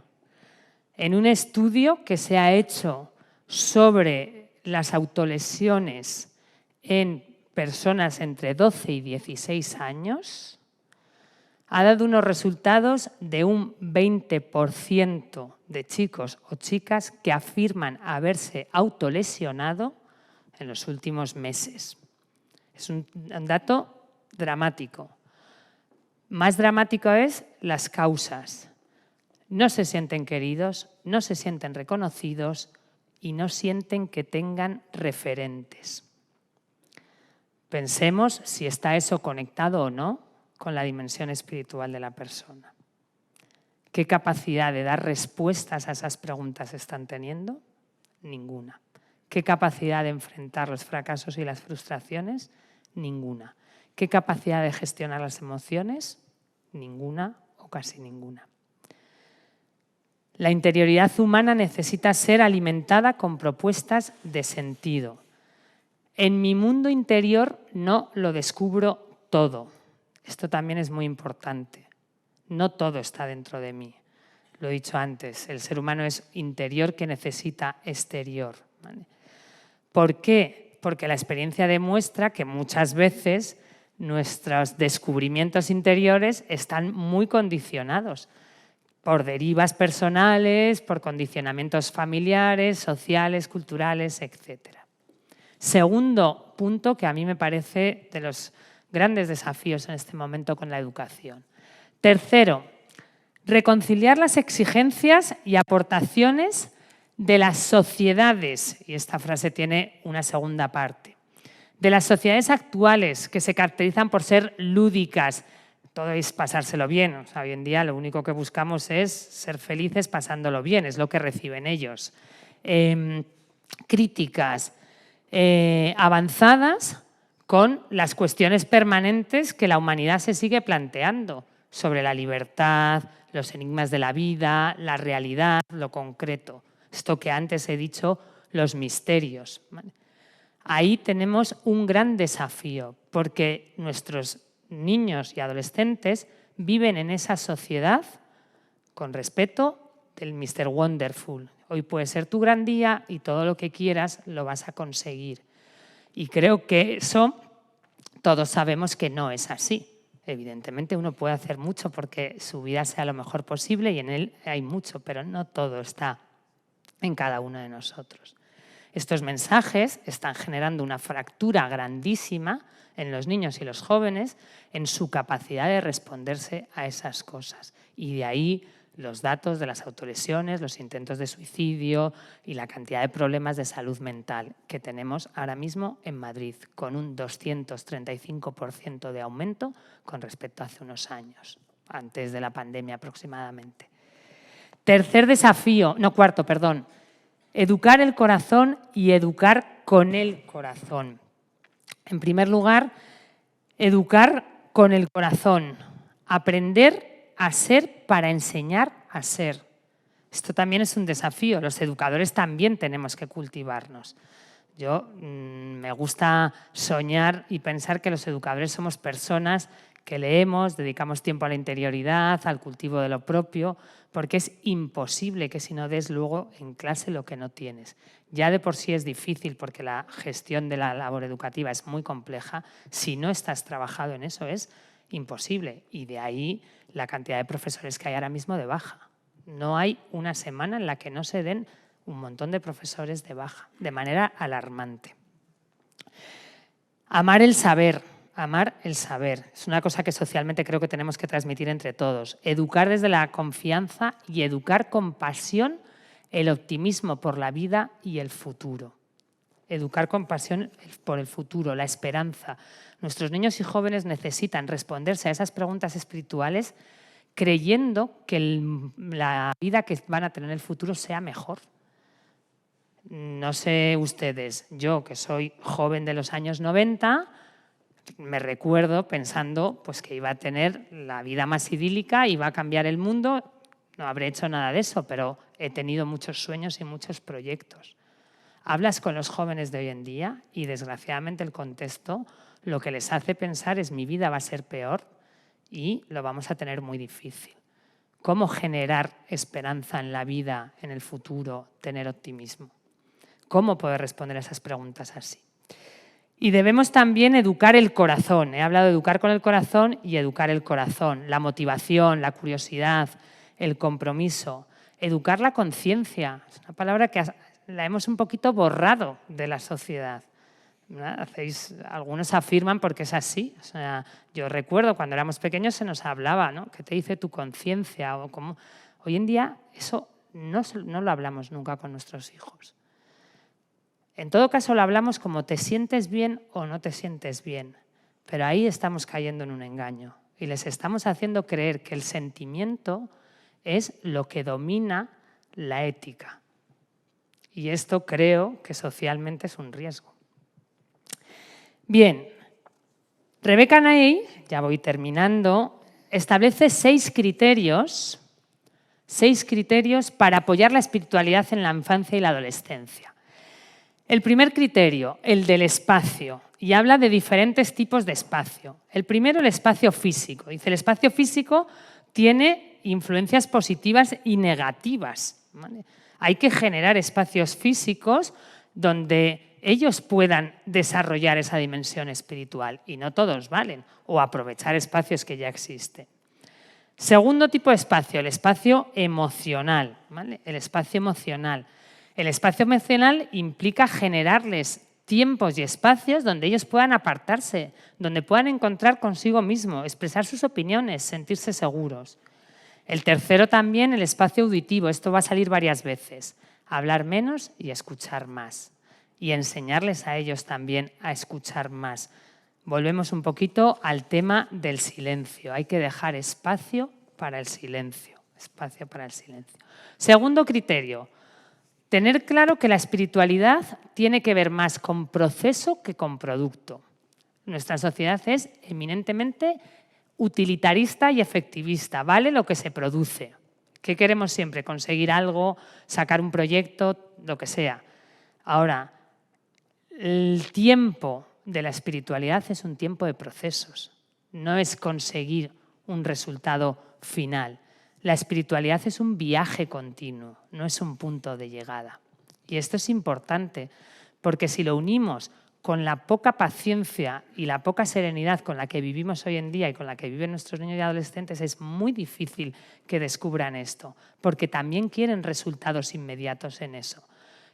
En un estudio que se ha hecho sobre las autolesiones en personas entre 12 y 16 años, ha dado unos resultados de un 20% de chicos o chicas que afirman haberse autolesionado en los últimos meses. Es un dato dramático. Más dramático es las causas. No se sienten queridos, no se sienten reconocidos y no sienten que tengan referentes. Pensemos si está eso conectado o no con la dimensión espiritual de la persona. ¿Qué capacidad de dar respuestas a esas preguntas están teniendo? Ninguna. ¿Qué capacidad de enfrentar los fracasos y las frustraciones? Ninguna. ¿Qué capacidad de gestionar las emociones? Ninguna o casi ninguna. La interioridad humana necesita ser alimentada con propuestas de sentido. En mi mundo interior no lo descubro todo. Esto también es muy importante. No todo está dentro de mí. Lo he dicho antes, el ser humano es interior que necesita exterior. ¿vale? ¿Por qué? Porque la experiencia demuestra que muchas veces nuestros descubrimientos interiores están muy condicionados por derivas personales, por condicionamientos familiares, sociales, culturales, etc. Segundo punto que a mí me parece de los grandes desafíos en este momento con la educación. Tercero, reconciliar las exigencias y aportaciones de las sociedades, y esta frase tiene una segunda parte, de las sociedades actuales que se caracterizan por ser lúdicas. Todo es pasárselo bien. O sea, hoy en día lo único que buscamos es ser felices pasándolo bien, es lo que reciben ellos. Críticas avanzadas con las cuestiones permanentes que la humanidad se sigue planteando sobre la libertad, los enigmas de la vida, la realidad, lo concreto. Esto que antes he dicho, los misterios, ¿vale? Ahí tenemos un gran desafío, porque nuestros niños y adolescentes viven en esa sociedad con respeto del Mr. Wonderful. Hoy puede ser tu gran día y todo lo que quieras lo vas a conseguir. Y creo que eso todos sabemos que no es así. Evidentemente uno puede hacer mucho porque su vida sea lo mejor posible y en él hay mucho, pero no todo está en cada uno de nosotros. Estos mensajes están generando una fractura grandísima en los niños y los jóvenes en su capacidad de responderse a esas cosas. Y de ahí los datos de las autolesiones, los intentos de suicidio y la cantidad de problemas de salud mental que tenemos ahora mismo en Madrid, con un 235% de aumento con respecto a hace unos años, antes de la pandemia aproximadamente. Cuarto, perdón. Educar el corazón y educar con el corazón. En primer lugar, educar con el corazón. Aprender a ser para enseñar a ser. Esto también es un desafío. Los educadores también tenemos que cultivarnos. Yo me gusta soñar y pensar que los educadores somos personas que leemos, dedicamos tiempo a la interioridad, al cultivo de lo propio, porque es imposible que si no des luego en clase lo que no tienes. Ya de por sí es difícil porque la gestión de la labor educativa es muy compleja. Si no estás trabajado en eso es imposible. Y de ahí la cantidad de profesores que hay ahora mismo de baja. No hay una semana en la que no se den un montón de profesores de baja, de manera alarmante. Amar el saber. Amar el saber. Es una cosa que socialmente creo que tenemos que transmitir entre todos. Educar desde la confianza y educar con pasión el optimismo por la vida y el futuro. Educar con pasión por el futuro, la esperanza. Nuestros niños y jóvenes necesitan responderse a esas preguntas espirituales creyendo que la vida que van a tener en el futuro sea mejor. No sé ustedes, yo que soy joven de los años 90, me recuerdo pensando pues, que iba a tener la vida más idílica, iba a cambiar el mundo. No habré hecho nada de eso, pero he tenido muchos sueños y muchos proyectos. Hablas con los jóvenes de hoy en día y desgraciadamente el contexto lo que les hace pensar es mi vida va a ser peor y lo vamos a tener muy difícil. ¿Cómo generar esperanza en la vida, en el futuro, tener optimismo? ¿Cómo poder responder a esas preguntas así? Y debemos también educar el corazón. He hablado de educar con el corazón y educar el corazón. La motivación, la curiosidad, el compromiso. Educar la conciencia. Es una palabra que la hemos un poquito borrado de la sociedad. Algunos afirman porque es así. O sea, yo recuerdo cuando éramos pequeños se nos hablaba, ¿no? ¿Qué te dice tu conciencia? Hoy en día eso no lo hablamos nunca con nuestros hijos. En todo caso lo hablamos como te sientes bien o no te sientes bien, pero ahí estamos cayendo en un engaño y les estamos haciendo creer que el sentimiento es lo que domina la ética. Y esto creo que socialmente es un riesgo. Bien, Rebecca Ney, ya voy terminando, establece 6 criterios para apoyar la espiritualidad en la infancia y la adolescencia. El primer criterio, el del espacio, y habla de diferentes tipos de espacio. El primero, el espacio físico. Dice, el espacio físico tiene influencias positivas y negativas, ¿vale? Hay que generar espacios físicos donde ellos puedan desarrollar esa dimensión espiritual, y no todos valen, o aprovechar espacios que ya existen. Segundo tipo de espacio, el espacio emocional, ¿vale? El espacio emocional. El espacio emocional implica generarles tiempos y espacios donde ellos puedan apartarse, donde puedan encontrar consigo mismo, expresar sus opiniones, sentirse seguros. El tercero también, el espacio auditivo. Esto va a salir varias veces. Hablar menos y escuchar más. Y enseñarles a ellos también a escuchar más. Volvemos un poquito al tema del silencio. Hay que dejar espacio para el silencio. Espacio para el silencio. Segundo criterio. Tener claro que la espiritualidad tiene que ver más con proceso que con producto. Nuestra sociedad es eminentemente utilitarista y efectivista, ¿vale? Lo que se produce. ¿Qué queremos siempre? Conseguir algo, sacar un proyecto, lo que sea. Ahora, el tiempo de la espiritualidad es un tiempo de procesos, no es conseguir un resultado final. La espiritualidad es un viaje continuo, no es un punto de llegada. Y esto es importante, porque si lo unimos con la poca paciencia y la poca serenidad con la que vivimos hoy en día y con la que viven nuestros niños y adolescentes, es muy difícil que descubran esto, porque también quieren resultados inmediatos en eso.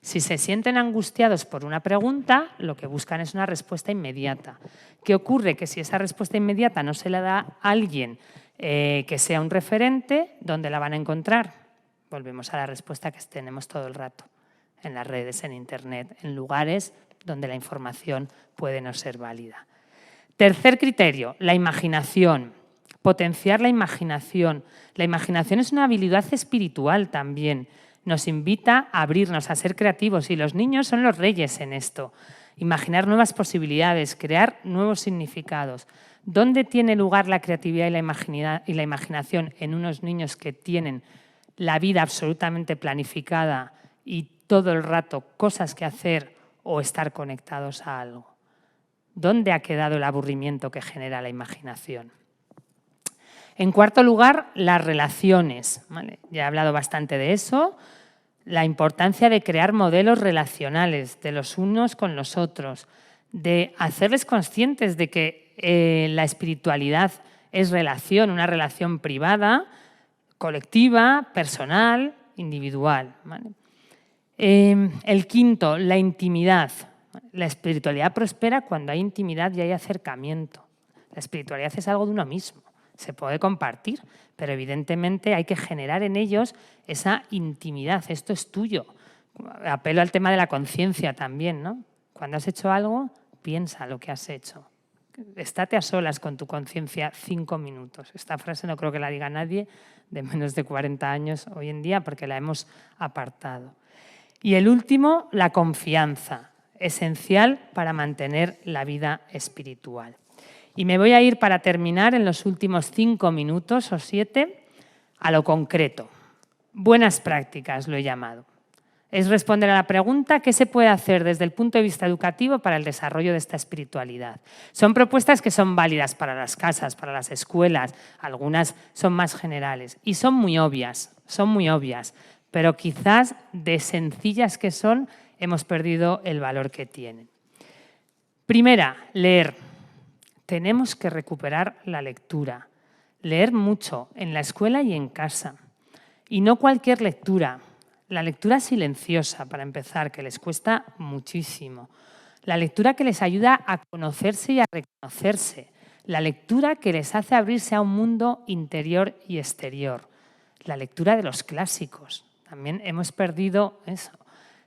Si se sienten angustiados por una pregunta, lo que buscan es una respuesta inmediata. ¿Qué ocurre? Que si esa respuesta inmediata no se la da a alguien que sea un referente, ¿dónde la van a encontrar? Volvemos a la respuesta que tenemos todo el rato, en las redes, en Internet, en lugares donde la información puede no ser válida. Tercer criterio, la imaginación. Potenciar la imaginación. La imaginación es una habilidad espiritual también. Nos invita a abrirnos, a ser creativos, y los niños son los reyes en esto. Imaginar nuevas posibilidades, crear nuevos significados. ¿Dónde tiene lugar la creatividad y la imaginación en unos niños que tienen la vida absolutamente planificada y todo el rato cosas que hacer o estar conectados a algo? ¿Dónde ha quedado el aburrimiento que genera la imaginación? En cuarto lugar, las relaciones, ¿vale? Ya he hablado bastante de eso. La importancia de crear modelos relacionales de los unos con los otros, de hacerles conscientes de que la espiritualidad es relación, una relación privada, colectiva, personal, individual, ¿vale? El quinto, la intimidad. La espiritualidad prospera cuando hay intimidad y hay acercamiento. La espiritualidad es algo de uno mismo. Se puede compartir, pero evidentemente hay que generar en ellos esa intimidad. Esto es tuyo. Apelo al tema de la conciencia también, ¿no? Cuando has hecho algo, piensa lo que has hecho. Estate a solas con tu conciencia 5 minutos. Esta frase no creo que la diga nadie de menos de 40 años hoy en día, porque la hemos apartado. Y el último, la confianza, esencial para mantener la vida espiritual. Y me voy a ir, para terminar, en los últimos 5 minutos o 7, a lo concreto. Buenas prácticas, lo he llamado. Es responder a la pregunta ¿qué se puede hacer desde el punto de vista educativo para el desarrollo de esta espiritualidad? Son propuestas que son válidas para las casas, para las escuelas, algunas son más generales y son muy obvias, pero quizás de sencillas que son, hemos perdido el valor que tienen. Primera, leer. Tenemos que recuperar la lectura. Leer mucho en la escuela y en casa. Y no cualquier lectura. La lectura silenciosa, para empezar, que les cuesta muchísimo. La lectura que les ayuda a conocerse y a reconocerse. La lectura que les hace abrirse a un mundo interior y exterior. La lectura de los clásicos. También hemos perdido eso.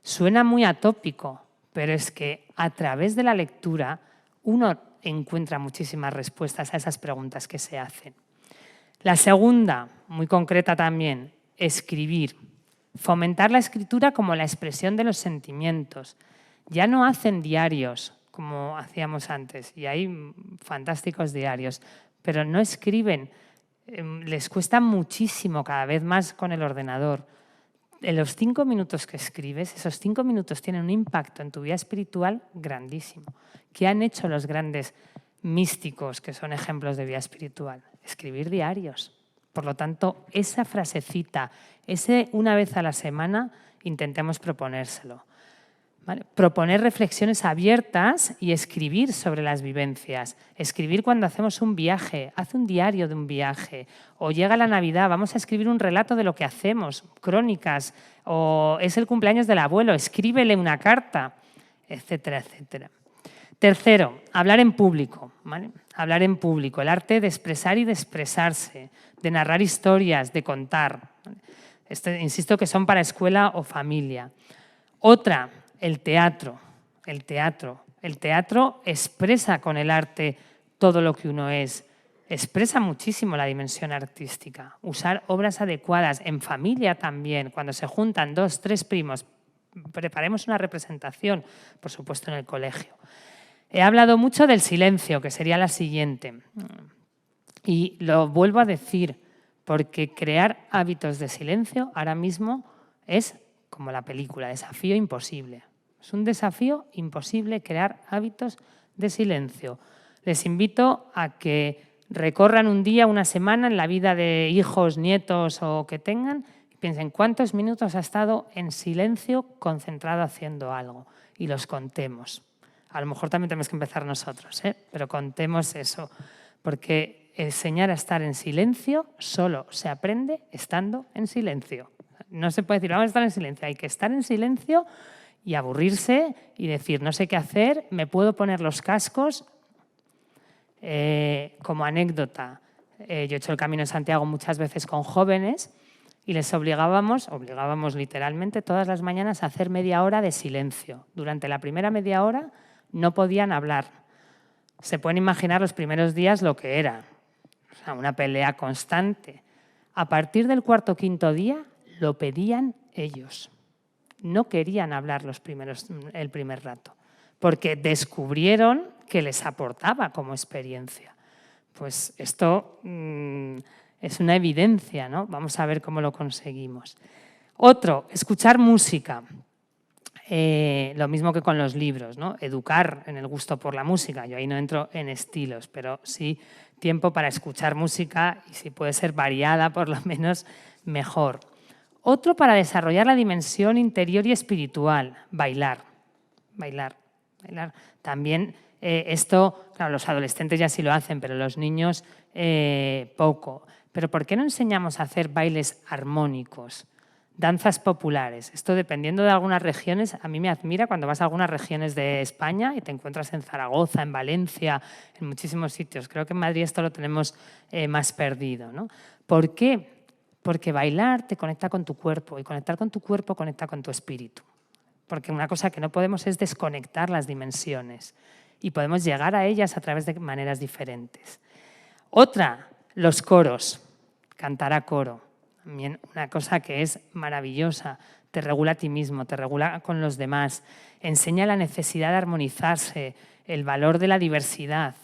Suena muy atópico, pero es que a través de la lectura uno encuentra muchísimas respuestas a esas preguntas que se hacen. La segunda, muy concreta también, escribir. Fomentar la escritura como la expresión de los sentimientos. Ya no hacen diarios como hacíamos antes, y hay fantásticos diarios, pero no escriben. Les cuesta muchísimo, cada vez más con el ordenador. En los 5 minutos que escribes, esos 5 minutos tienen un impacto en tu vida espiritual grandísimo. ¿Qué han hecho los grandes místicos que son ejemplos de vida espiritual? Escribir diarios. Por lo tanto, esa frasecita, ese una vez a la semana, intentemos proponérselo. ¿vale? Proponer reflexiones abiertas y escribir sobre las vivencias. Escribir cuando hacemos un viaje, haz un diario de un viaje. O llega la Navidad, vamos a escribir un relato de lo que hacemos, crónicas. O es el cumpleaños del abuelo, escríbele una carta, etcétera, etcétera. Tercero, hablar en público, ¿vale? Hablar en público, el arte de expresar y de expresarse, de narrar historias, de contar. Insisto que son para escuela o familia. Otra, el teatro. El teatro. El teatro expresa con el arte todo lo que uno es. Expresa muchísimo la dimensión artística. Usar obras adecuadas, en familia también, cuando se juntan 2, 3 primos, preparemos una representación, por supuesto en el colegio. He hablado mucho del silencio, que sería la siguiente. Y lo vuelvo a decir, porque crear hábitos de silencio ahora mismo es, como la película, desafío imposible. Es un desafío imposible crear hábitos de silencio. Les invito a que recorran un día, una semana en la vida de hijos, nietos o que tengan y piensen cuántos minutos ha estado en silencio concentrado haciendo algo y los contemos. A lo mejor también tenemos que empezar nosotros, pero contemos eso, porque enseñar a estar en silencio solo se aprende estando en silencio. No se puede decir, vamos a estar en silencio, hay que estar en silencio y aburrirse y decir, no sé qué hacer, me puedo poner los cascos. Como anécdota, yo he hecho el Camino de Santiago muchas veces con jóvenes y les obligábamos literalmente todas las mañanas a hacer media hora de silencio. Durante la primera media hora no podían hablar. Se pueden imaginar los primeros días lo que era, o sea, una pelea constante. A partir del cuarto o quinto día lo pedían ellos. No querían hablar el primer rato, porque descubrieron que les aportaba como experiencia. Pues esto es una evidencia, ¿no? Vamos a ver cómo lo conseguimos. Otro, escuchar música. Lo mismo que con los libros, ¿no? Educar en el gusto por la música. Yo ahí no entro en estilos, pero sí tiempo para escuchar música y si puede ser variada, por lo menos mejor. Otro para desarrollar la dimensión interior y espiritual, bailar. Bailar. También esto, claro, los adolescentes ya sí lo hacen, pero los niños poco. Pero ¿por qué no enseñamos a hacer bailes armónicos? Danzas populares. Esto, dependiendo de algunas regiones, a mí me admira cuando vas a algunas regiones de España y te encuentras en Zaragoza, en Valencia, en muchísimos sitios. Creo que en Madrid esto lo tenemos más perdido, ¿no? ¿Por qué? Porque bailar te conecta con tu cuerpo y conectar con tu cuerpo conecta con tu espíritu. Porque una cosa que no podemos es desconectar las dimensiones y podemos llegar a ellas a través de maneras diferentes. Otra, los coros, cantar a coro. También una cosa que es maravillosa, te regula a ti mismo, te regula con los demás, enseña la necesidad de armonizarse, el valor de la diversidad.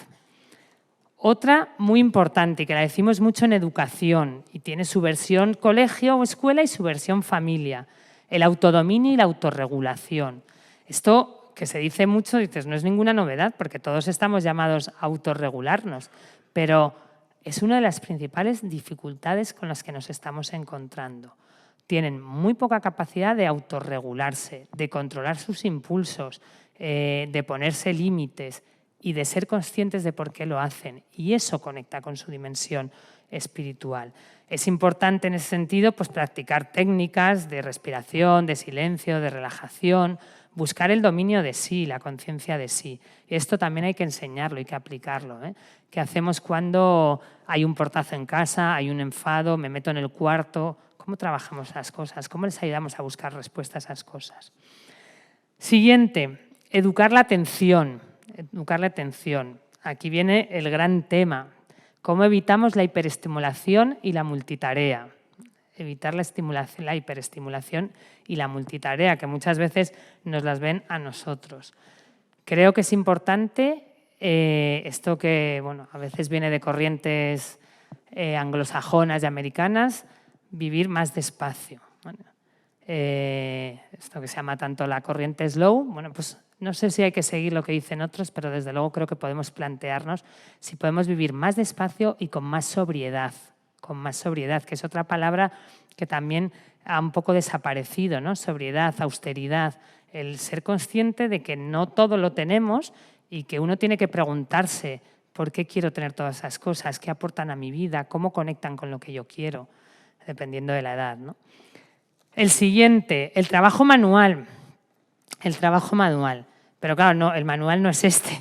Otra muy importante, que la decimos mucho en educación y tiene su versión colegio o escuela y su versión familia, el autodominio y la autorregulación. Esto que se dice mucho, dices, no es ninguna novedad porque todos estamos llamados a autorregularnos, pero es una de las principales dificultades con las que nos estamos encontrando. Tienen muy poca capacidad de autorregularse, de controlar sus impulsos, de ponerse límites y de ser conscientes de por qué lo hacen. Y eso conecta con su dimensión espiritual. Es importante en ese sentido pues, practicar técnicas de respiración, de silencio, de relajación, buscar el dominio de sí, la conciencia de sí. Y esto también hay que enseñarlo, hay que aplicarlo. ¿Qué hacemos cuando hay un portazo en casa, hay un enfado, me meto en el cuarto? ¿Cómo trabajamos las cosas? ¿Cómo les ayudamos a buscar respuestas a esas cosas? Siguiente, educar la atención. Educar la atención. Aquí viene el gran tema. ¿Cómo evitamos la hiperestimulación y la multitarea? Evitar la hiperestimulación y la multitarea, que muchas veces nos las ven a nosotros. Creo que es importante esto que bueno, a veces viene de corrientes anglosajonas y americanas, vivir más despacio. Bueno, esto que se llama tanto la corriente slow, bueno, pues no sé si hay que seguir lo que dicen otros, pero desde luego creo que podemos plantearnos si podemos vivir más despacio y con más sobriedad, que es otra palabra que también ha un poco desaparecido, ¿no? Sobriedad, austeridad. el ser consciente de que no todo lo tenemos y que uno tiene que preguntarse por qué quiero tener todas esas cosas, qué aportan a mi vida, cómo conectan con lo que yo quiero, dependiendo de la edad, ¿no? El siguiente, el trabajo manual. El trabajo manual. Pero claro, no, el manual no es este.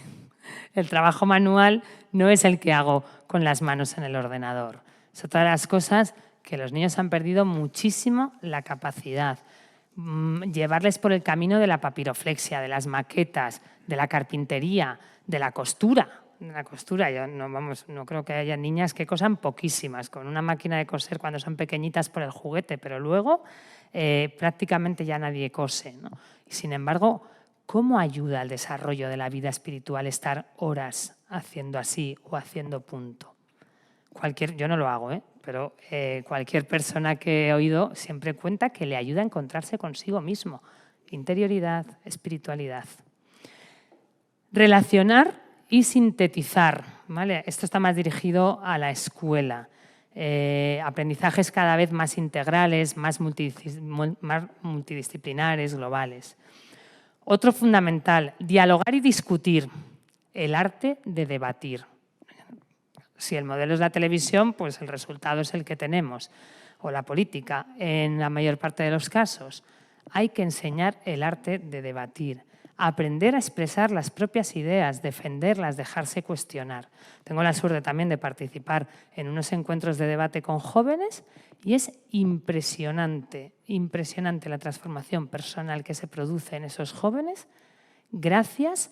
El trabajo manual no es el que hago con las manos en el ordenador. Es otra de las cosas que los niños han perdido muchísimo la capacidad. Llevarles por el camino de la papiroflexia, de las maquetas, de la carpintería, de la costura. Yo no creo que haya niñas que cosan poquísimas, con una máquina de coser cuando son pequeñitas por el juguete, pero luego prácticamente ya nadie cose, ¿no? Y sin embargo, ¿cómo ayuda al desarrollo de la vida espiritual estar horas haciendo así o haciendo punto? Yo no lo hago, pero cualquier persona que he oído siempre cuenta que le ayuda a encontrarse consigo mismo. Interioridad, espiritualidad. Relacionar y sintetizar, ¿vale? Esto está más dirigido a la escuela. Aprendizajes cada vez más integrales, más multidisciplinares, globales. Otro fundamental, dialogar y discutir, el arte de debatir. Si el modelo es la televisión, pues el resultado es el que tenemos, o la política, en la mayor parte de los casos. Hay que enseñar el arte de debatir, aprender a expresar las propias ideas, defenderlas, dejarse cuestionar. Tengo la suerte también de participar en unos encuentros de debate con jóvenes y es impresionante, impresionante la transformación personal que se produce en esos jóvenes gracias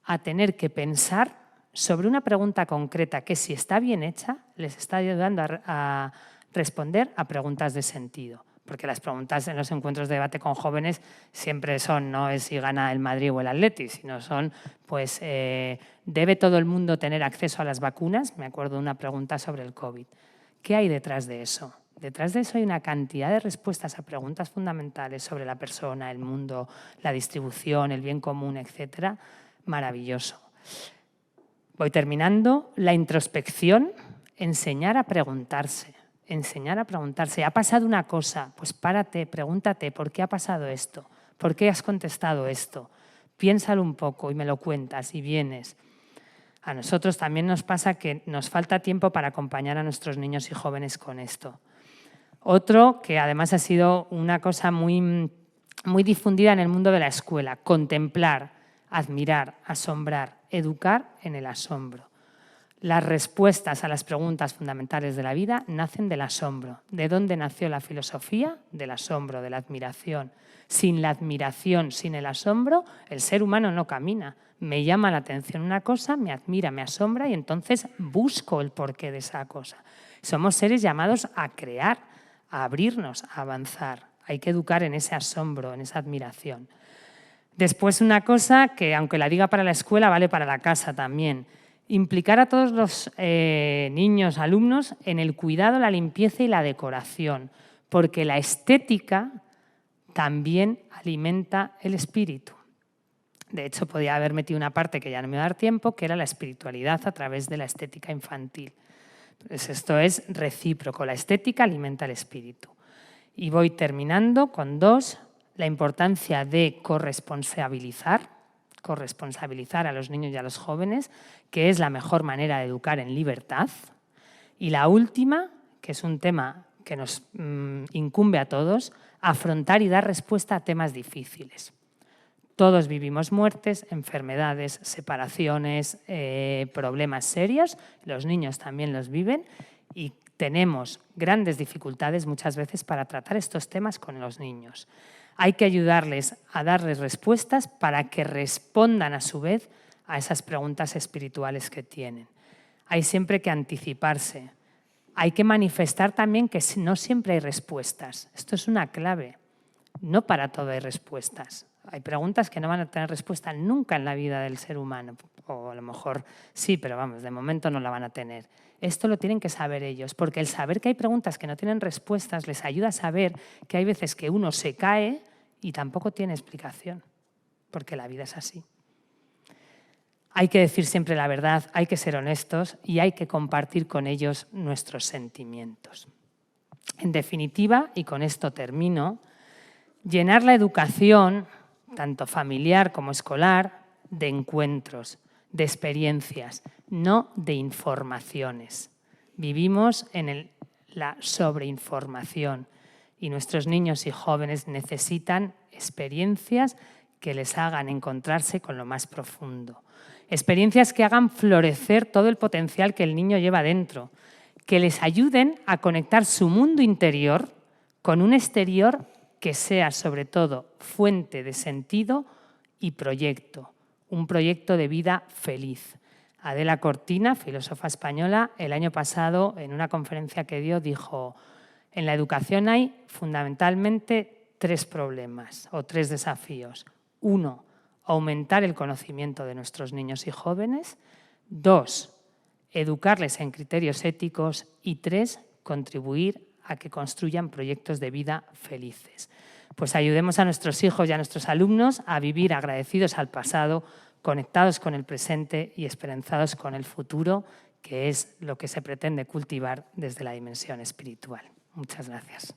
a tener que pensar sobre una pregunta concreta que, si está bien hecha, les está ayudando a responder a preguntas de sentido. Porque las preguntas en los encuentros de debate con jóvenes siempre son, no es si gana el Madrid o el Atleti, sino son, pues, ¿debe todo el mundo tener acceso a las vacunas? Me acuerdo de una pregunta sobre el COVID. ¿Qué hay detrás de eso? Detrás de eso hay una cantidad de respuestas a preguntas fundamentales sobre la persona, el mundo, la distribución, el bien común, etcétera. Maravilloso. Voy terminando. La introspección, enseñar a preguntarse. Enseñar a preguntarse. ¿Ha pasado una cosa? Pues párate, pregúntate, ¿por qué ha pasado esto? ¿Por qué has contestado esto? Piénsalo un poco y me lo cuentas y vienes. A nosotros también nos pasa que nos falta tiempo para acompañar a nuestros niños y jóvenes con esto. Otro, que además ha sido una cosa muy difundida en el mundo de la escuela, contemplar, admirar, asombrar, educar en el asombro. Las respuestas a las preguntas fundamentales de la vida nacen del asombro. ¿De dónde nació la filosofía? Del asombro, de la admiración. Sin la admiración, sin el asombro, el ser humano no camina. Me llama la atención una cosa, me admira, me asombra y entonces busco el porqué de esa cosa. Somos seres llamados a crear, a abrirnos, a avanzar. Hay que educar en ese asombro, en esa admiración. Después, una cosa que, aunque la diga para la escuela, vale para la casa también. Implicar a todos los niños, alumnos, en el cuidado, la limpieza y la decoración, porque la estética también alimenta el espíritu. De hecho, podía haber metido una parte que ya no me va a dar tiempo, que era la espiritualidad a través de la estética infantil. Pues esto es recíproco, la estética alimenta el espíritu. Y voy terminando con dos, la importancia de corresponsabilizar a los niños y a los jóvenes, que es la mejor manera de educar en libertad. Y la última, que es un tema que nos incumbe a todos, afrontar y dar respuesta a temas difíciles. Todos vivimos muertes, enfermedades, separaciones, problemas serios. Los niños también los viven y tenemos grandes dificultades muchas veces para tratar estos temas con los niños. Hay que ayudarles a darles respuestas para que respondan a su vez a esas preguntas espirituales que tienen. Hay siempre que anticiparse. Hay que manifestar también que no siempre hay respuestas. Esto es una clave. No para todo hay respuestas. Hay preguntas que no van a tener respuesta nunca en la vida del ser humano. O a lo mejor sí, pero vamos, de momento no la van a tener. Esto lo tienen que saber ellos, porque el saber que hay preguntas que no tienen respuestas les ayuda a saber que hay veces que uno se cae y tampoco tiene explicación, porque la vida es así. Hay que decir siempre la verdad, hay que ser honestos y hay que compartir con ellos nuestros sentimientos. En definitiva, y con esto termino, llenar la educación tanto familiar como escolar, de encuentros, de experiencias, no de informaciones. Vivimos en la sobreinformación y nuestros niños y jóvenes necesitan experiencias que les hagan encontrarse con lo más profundo. Experiencias que hagan florecer todo el potencial que el niño lleva dentro, que les ayuden a conectar su mundo interior con un exterior que sea, sobre todo, fuente de sentido y proyecto, un proyecto de vida feliz. Adela Cortina, filósofa española, el año pasado, en una conferencia que dio, dijo: en la educación hay fundamentalmente 3 problemas o 3 desafíos. 1, aumentar el conocimiento de nuestros niños y jóvenes. 2, educarles en criterios éticos. Y 3, contribuir a que construyan proyectos de vida felices. Pues ayudemos a nuestros hijos y a nuestros alumnos a vivir agradecidos al pasado, conectados con el presente y esperanzados con el futuro, que es lo que se pretende cultivar desde la dimensión espiritual. Muchas gracias.